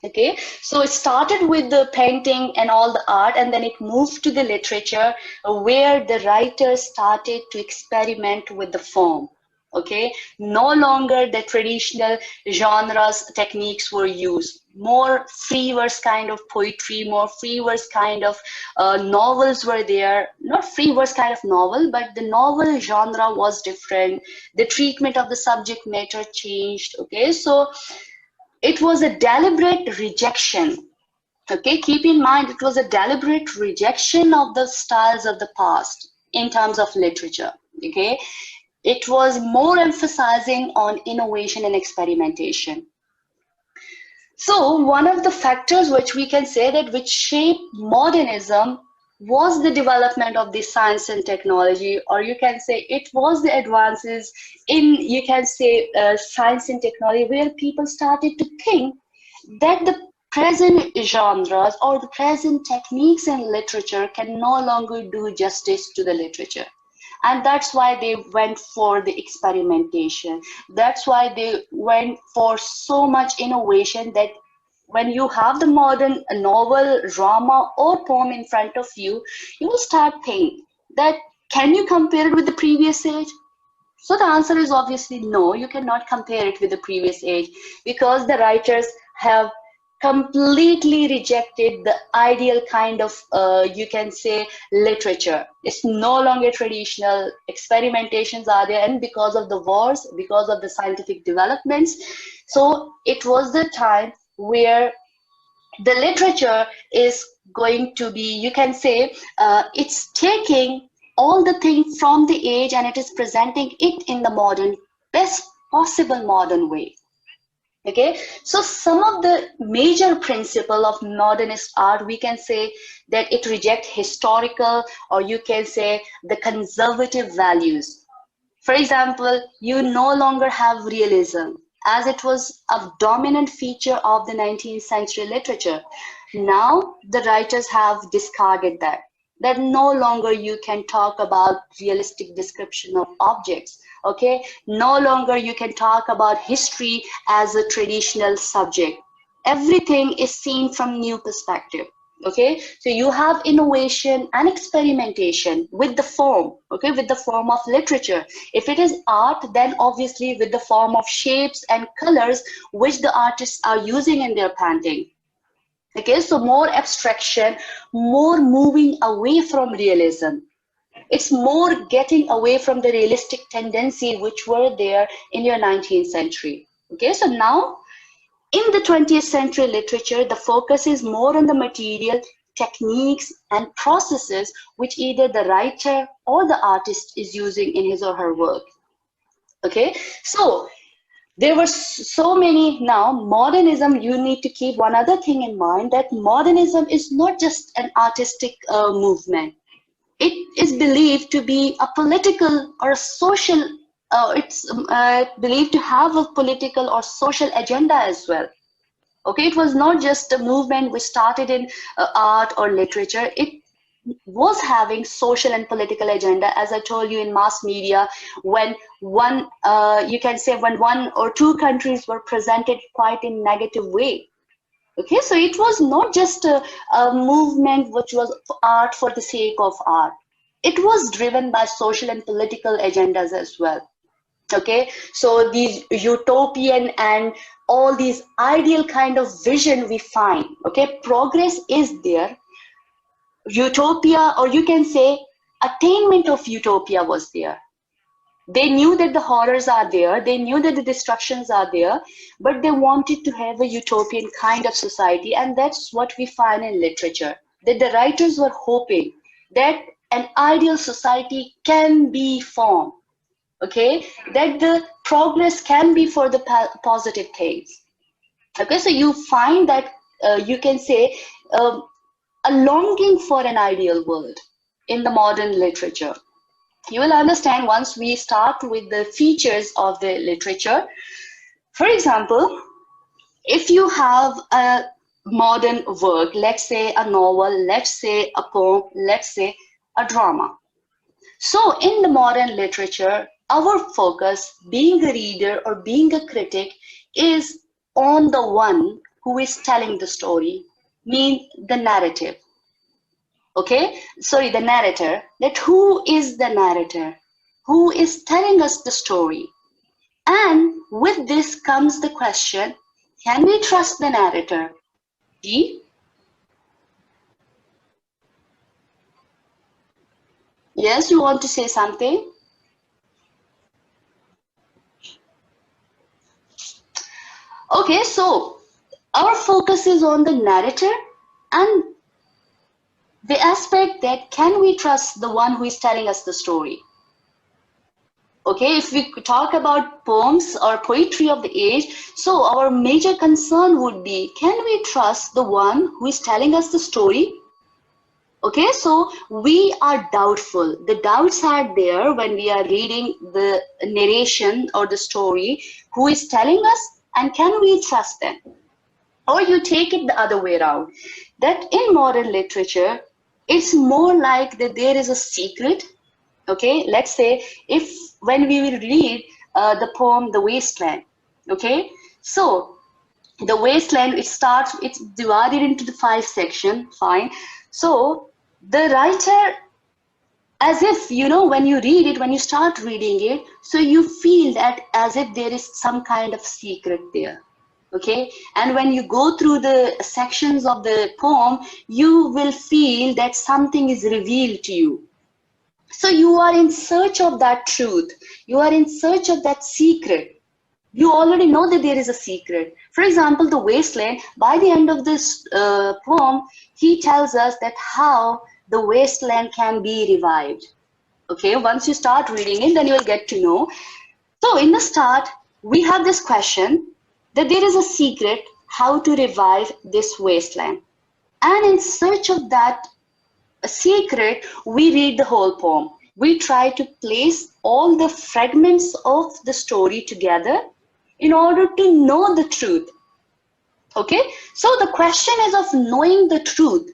Okay, so it started with the painting and all the art, and then it moved to the literature where the writers started to experiment with the form. Okay, no longer the traditional genres, techniques were used. More free verse kind of poetry, more free verse kind of novels were there. Not free verse kind of novel, but the novel genre was different. The treatment of the subject matter changed. Okay, so it was a deliberate rejection. Okay, keep in mind, it was a deliberate rejection of the styles of the past in terms of literature. Okay, it was more emphasizing on innovation and experimentation. So one of the factors which we can say that which shaped modernism was the development of the science and technology, or you can say it was the advances in, you can say, science and technology, where people started to think that the present genres or the present techniques in literature can no longer do justice to the literature. And that's why they went for the experimentation. That's why they went for so much innovation that when you have the modern novel, drama, or poem in front of you, you will start thinking that can you compare it with the previous age? So the answer is obviously no, you cannot compare it with the previous age because the writers have completely rejected the ideal kind of, you can say, literature. It's no longer traditional, experimentations are there, and because of the wars, because of the scientific developments, so it was the time where the literature is going to be, you can say, it's taking all the things from the age and it is presenting it in the modern, best possible modern way. Okay, so some of the major principle of modernist art, we can say that it rejects historical, or you can say the conservative values. For example, you no longer have realism, as it was a dominant feature of the 19th century literature. Now the writers have discarded that no longer you can talk about realistic description of objects. Okay, no longer you can talk about history as a traditional subject. Everything is seen from new perspective. Okay, so you have innovation and experimentation with the form, okay, with the form of literature. If it is art, then obviously with the form of shapes and colors which the artists are using in their painting. Okay, so more abstraction, more moving away from realism. It's more getting away from the realistic tendency which were there in your 19th century. Okay, so now in the 20th century literature, the focus is more on the material, techniques, and processes which either the writer or the artist is using in his or her work. Okay, so there were so many. Now modernism, you need to keep one other thing in mind, that modernism is not just an artistic movement. It is believed to be a political or a social, it's believed to have a political or social agenda as well. Okay, it was not just a movement which started in art or literature. It was having social and political agenda, as I told you, in mass media, when one, you can say, when one or two countries were presented quite in negative way. Okay, so it was not just a movement which was art for the sake of art. It was driven by social and political agendas as well. Okay, so these utopian and all these ideal kind of vision we find. Okay, progress is there. Utopia, or you can say attainment of utopia was there. They knew that the horrors are there, they knew that the destructions are there, but they wanted to have a utopian kind of society, and that's what we find in literature, that the writers were hoping that an ideal society can be formed, okay, that the progress can be for the positive things. Okay, so you find that you can say a longing for an ideal world in the modern literature. You will understand once we start with the features of the literature. For example, if you have a modern work, let's say a novel, let's say a poem, let's say a drama. So in the modern literature, our focus, being a reader or being a critic, is on the one who is telling the story, mean the narrative. Okay, sorry, the narrator, that who is the narrator, who is telling us the story. And with this comes the question, can we trust the narrator? G? Yes, you want to say something? Okay, so our focus is on the narrator and the aspect that can we trust the one who is telling us the story. Okay, if we talk about poems or poetry of the age, so our major concern would be, can we trust the one who is telling us the story? Okay, so we are doubtful. The doubts are there when we are reading the narration or the story, who is telling us, and can we trust them? Or you take it the other way around, that in modern literature, it's more like that there is a secret. Okay, let's say if when we will read the poem The Wasteland, okay, so the wasteland, it's divided into the 5 sections, fine. So the writer, as if, you know, when you read it, when you start reading it, so you feel that as if there is some kind of secret there. Okay, and when you go through the sections of the poem, you will feel that something is revealed to you. So you are in search of that truth, you are in search of that secret. You already know that there is a secret. For example, The Wasteland, by the end of this poem, he tells us that how the wasteland can be revived. Okay, once you start reading it, then you will get to know. So in the start, we have this question that there is a secret how to revive this wasteland. And in search of that secret, we read the whole poem. We try to place all the fragments of the story together in order to know the truth. Okay, so the question is of knowing the truth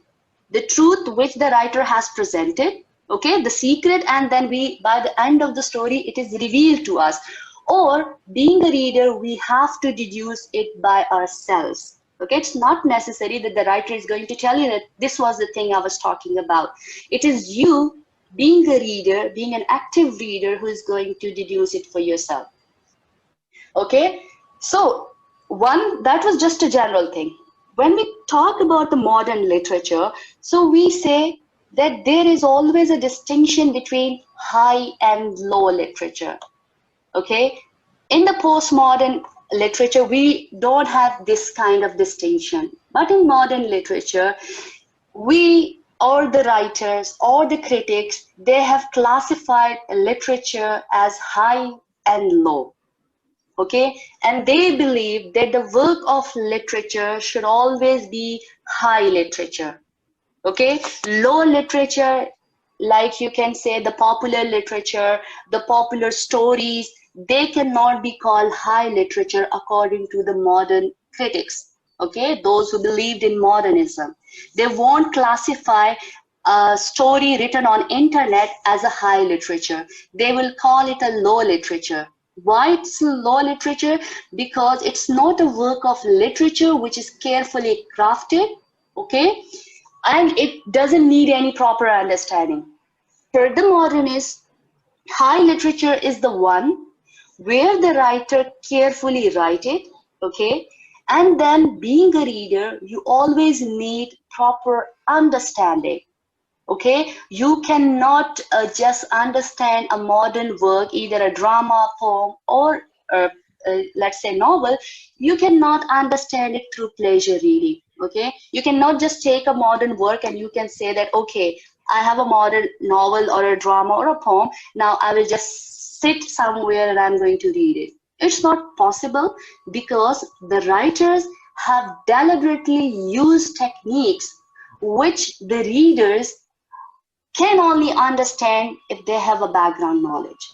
which the writer has presented, okay, the secret, and then we, by the end of the story, it is revealed to us. Or being a reader, we have to deduce it by ourselves. Okay, it's not necessary that the writer is going to tell you that this was the thing I was talking about. It is you, being a reader, being an active reader, who is going to deduce it for yourself. Okay, so that was just a general thing. When we talk about the modern literature, so we say that there is always a distinction between high and low literature. Okay, in the postmodern literature, we don't have this kind of distinction. But in modern literature, we, or the writers or the critics, they have classified literature as high and low. Okay, and they believe that the work of literature should always be high literature. Okay, low literature, like you can say the popular literature, the popular stories, they cannot be called high literature according to the modern critics. Okay, those who believed in modernism, they won't classify a story written on internet as a high literature. They will call it a low literature. Why it's low literature? Because it's not a work of literature which is carefully crafted, okay, and it doesn't need any proper understanding. For the modernist, high literature is the one where the writer carefully write it, okay, and then being a reader, you always need proper understanding. Okay, you cannot just understand a modern work, either a drama, poem, or let's say novel. You cannot understand it through pleasure reading. Okay, you cannot just take a modern work and you can say that, okay, I have a modern novel or a drama or a poem, now I will just sit somewhere and I'm going to read it. It's not possible, because the writers have deliberately used techniques which the readers can only understand if they have a background knowledge.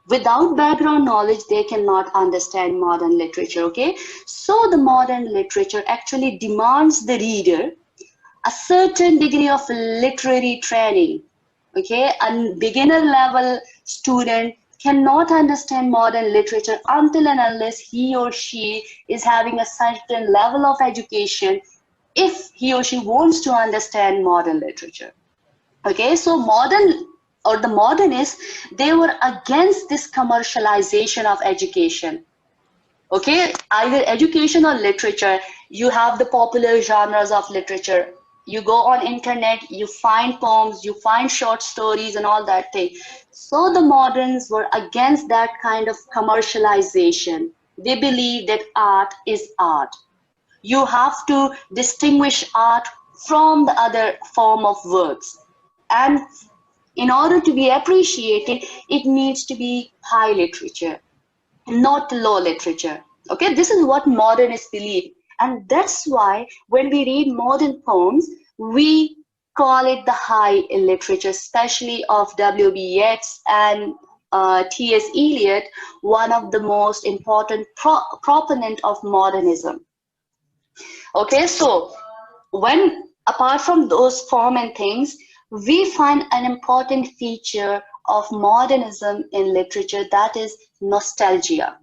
Without background knowledge, they cannot understand modern literature, okay? So the modern literature actually demands the reader a certain degree of literary training, okay? A beginner level student cannot understand modern literature until and unless he or she is having a certain level of education, if he or she wants to understand modern literature. Okay, so the modernists, they were against this commercialization of education. Okay, either education or literature. You have the popular genres of literature. You go on internet, you find poems, you find short stories and all that thing. So the moderns were against that kind of commercialization. They believe that art is art. You have to distinguish art from the other form of works. And in order to be appreciated, it needs to be high literature, not low literature. Okay, this is what modernists believe. And that's why when we read modern poems, we call it the high literature, especially of W.B. Yeats and T.S. Eliot, one of the most important proponent of modernism. Okay, so when apart from those form and things, we find an important feature of modernism in literature, that is nostalgia.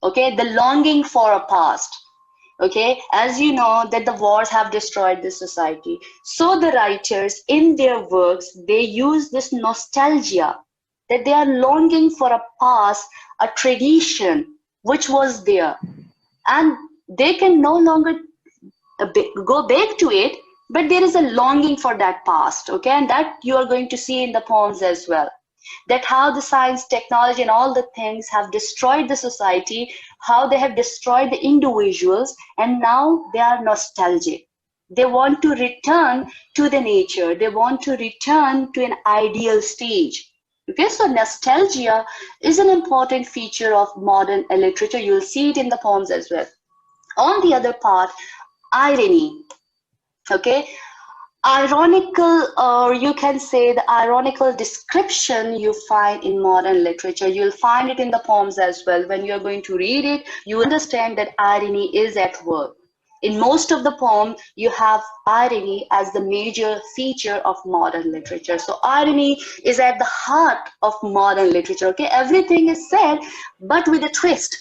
Okay, the longing for a past. Okay, as you know that the wars have destroyed this society, so the writers in their works, they use this nostalgia, that they are longing for a past, a tradition which was there, and they can no longer go back to it, but there is a longing for that past. Okay, and that you are going to see in the poems as well, that how the science, technology, and all the things have destroyed the society, how they have destroyed the individuals, and now they are nostalgic. They want to return to the nature. They want to return to an ideal stage. Okay, so nostalgia is an important feature of modern literature. You'll see it in the poems as well. On the other part, irony. Okay, ironical, or you can say the ironical description you find in modern literature, you'll find it in the poems as well. When you're going to read it, you understand that irony is at work. In most of the poem, you have irony as the major feature of modern literature. So irony is at the heart of modern literature. Okay, everything is said, but with a twist.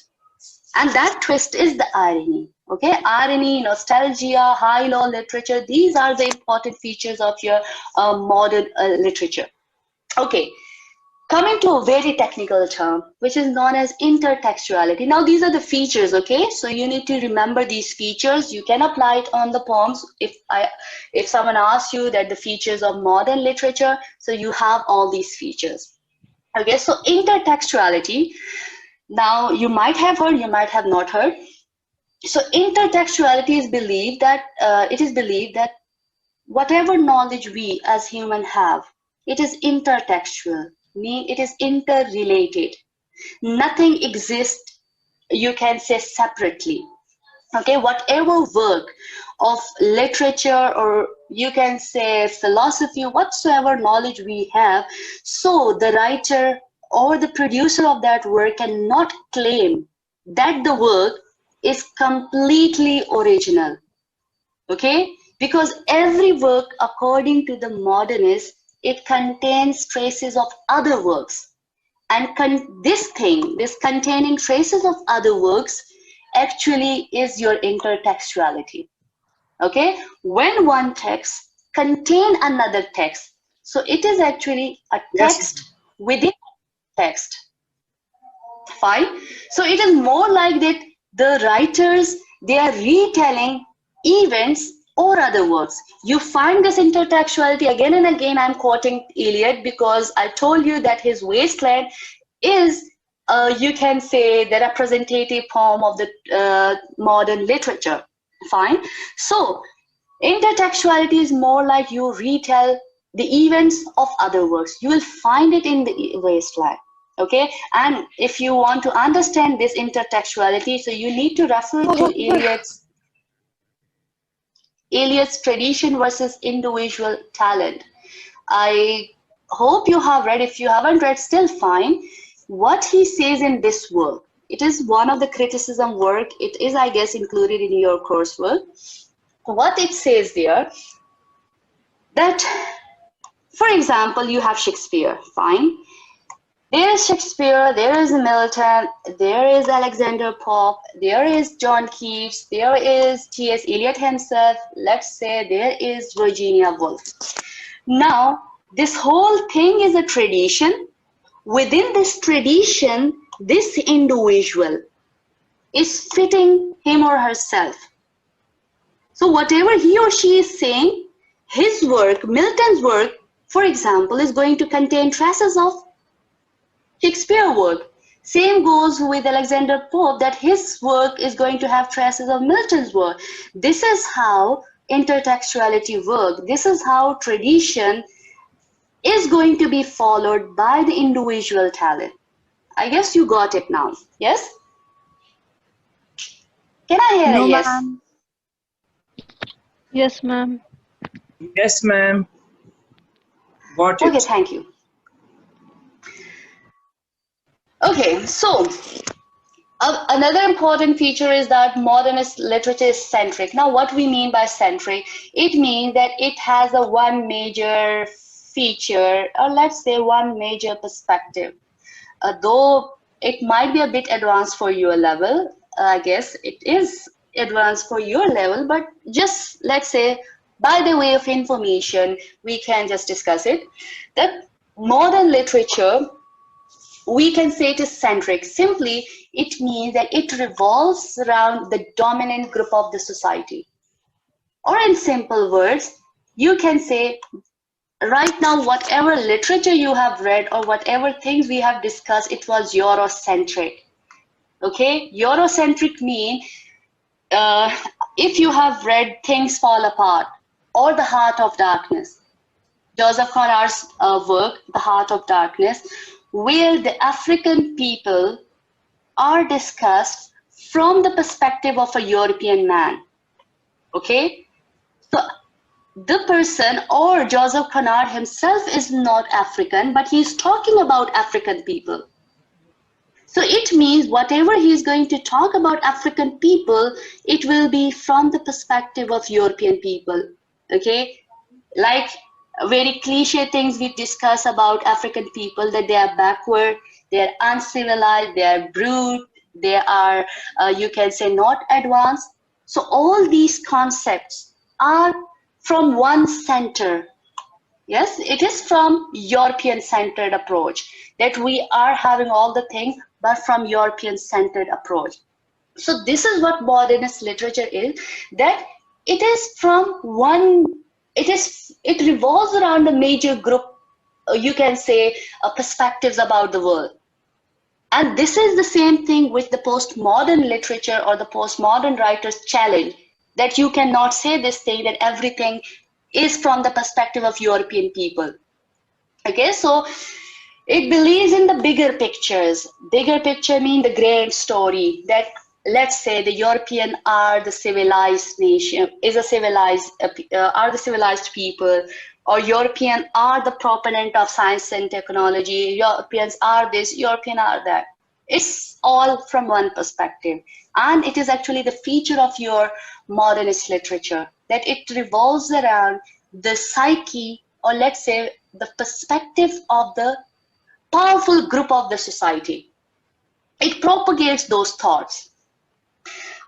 And that twist is the irony. Okay, irony, nostalgia, high law literature, these are the important features of your modern literature. Okay, coming to a very technical term, which is known as intertextuality. Now, these are the features, okay? So you need to remember these features. You can apply it on the poems. If someone asks you that the features of modern literature, so you have all these features. Okay, so intertextuality. Now, you might have heard, you might have not heard. So intertextuality is believed that it is believed that whatever knowledge we as human have, it is intertextual, mean it is interrelated. Nothing exists, you can say, separately. Okay, whatever work of literature, or you can say philosophy, whatsoever knowledge we have, so the writer or the producer of that work cannot claim that the work is completely original. Okay, because every work, according to the modernists, it contains traces of other works, and this containing traces of other works actually is your intertextuality. Okay, when one text contain another text, so it is actually a text within text. Fine. So it is more like that the writers, they are retelling events or other works. You find this intertextuality again and again. I'm quoting Eliot because I told you that his Wasteland is, you can say, the representative poem of the modern literature. Fine. So intertextuality is more like you retell the events of other works. You will find it in the Wasteland. Okay, and if you want to understand this intertextuality, so you need to refer to Eliot's tradition versus individual talent. I hope you have read. If you haven't read, still fine. What he says in this work, it is one of the criticism work. It is, I guess, included in your coursework. What it says there, that, for example, you have Shakespeare, fine. There is Shakespeare, there is Milton, there is Alexander Pope, there is John Keats, there is T.S. Eliot himself, let's say there is Virginia Woolf. Now, this whole thing is a tradition. Within this tradition, this individual is fitting him or herself. So whatever he or she is saying, his work, Milton's work, for example, is going to contain traces of Shakespeare work. Same goes with Alexander Pope, that his work is going to have traces of Milton's work. This is how intertextuality works. This is how tradition is going to be followed by the individual talent. I guess you got it now. Yes? Can I hear a yes? Ma'am. Yes, ma'am. Yes, ma'am. Got it. Okay, thank you. Okay, so Another important feature is that modernist literature is centric. Now, what we mean by centric, it means that it has a one major feature, or let's say one major perspective. Though it might be a bit advanced for your level, I guess it is advanced for your level, but just let's say by the way of information, we can just discuss it. That modern literature, we can say it is centric. Simply, it means that it revolves around the dominant group of the society. Or in simple words, you can say right now, whatever literature you have read or whatever things we have discussed, it was Eurocentric. Okay, Eurocentric means if you have read Things Fall Apart or The Heart of Darkness, Joseph Conrad's work, The Heart of Darkness, where the African people are discussed from the perspective of a European man. Okay, so the person or Joseph Conrad himself is not African, but he's talking about African people. So it means whatever he's going to talk about African people, it will be from the perspective of European people. Okay, like very cliche things we discuss about African people, that they are backward, they are uncivilized, they are brute, they are, you can say, not advanced. So all these concepts are from one center. Yes, it is from European centered approach that we are having all the things, but from European centered approach. So this is what modernist literature is, that it is from one, it revolves around a major group, you can say, perspectives about the world. And this is the same thing with the postmodern literature or the postmodern writers challenge, that you cannot say this thing, that everything is from the perspective of European people. Okay, so it believes in the bigger pictures. Bigger picture means the grand story, that let's say the European are the civilized nation, are the civilized people, or European are the proponent of science and technology, Europeans are this, European are that. It's all from one perspective. And it is actually the feature of your modernist literature, that it revolves around the psyche, or let's say the perspective of the powerful group of the society. It propagates those thoughts.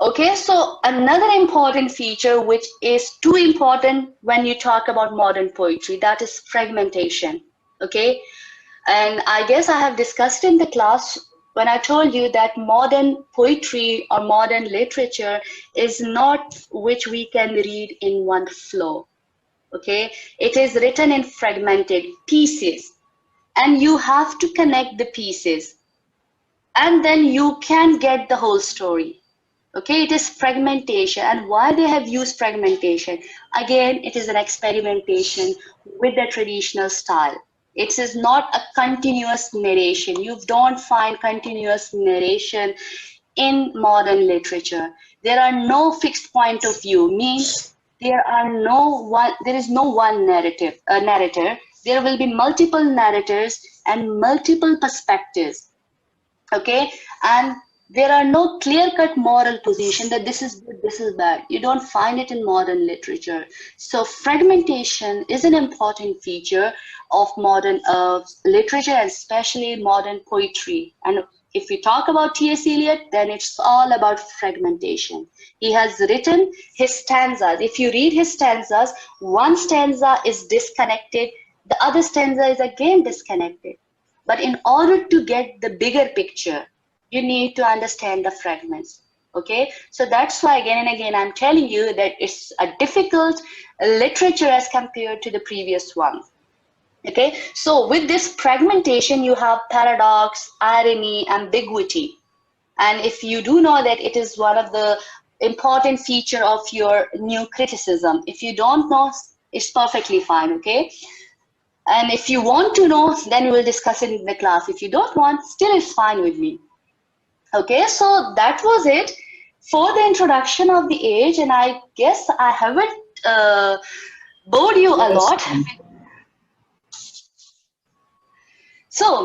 Okay, so another important feature, which is too important when you talk about modern poetry, that is fragmentation. Okay, and I guess I have discussed in the class when I told you that modern poetry or modern literature is not which we can read in one flow. Okay, it is written in fragmented pieces, and you have to connect the pieces, and then you can get the whole story. Okay, it is fragmentation. And why they have used fragmentation? Again, it is an experimentation with the traditional style. It is not a continuous narration. You don't find continuous narration in modern literature. There are no fixed point of view, means there is no one narrator. There will be multiple narrators and multiple perspectives. Okay, and there are no clear-cut moral position that this is good, this is bad. You don't find it in modern literature. So fragmentation is an important feature of modern literature, and especially modern poetry. And if we talk about T.S. Eliot, then it's all about fragmentation. He has written his stanzas. If you read his stanzas, one stanza is disconnected, the other stanza is again disconnected. But in order to get the bigger picture, you need to understand the fragments. Okay, so that's why again and again I'm telling you that it's a difficult literature as compared to the previous one. Okay, so with this fragmentation, you have paradox, irony, ambiguity. And if you do know that it is one of the important feature of your new criticism, if you don't know, it's perfectly fine. Okay. And if you want to know, then we will discuss it in the class. If you don't want, still it's fine with me. Okay, so that was it for the introduction of the age, and I guess I haven't bored you a lot. So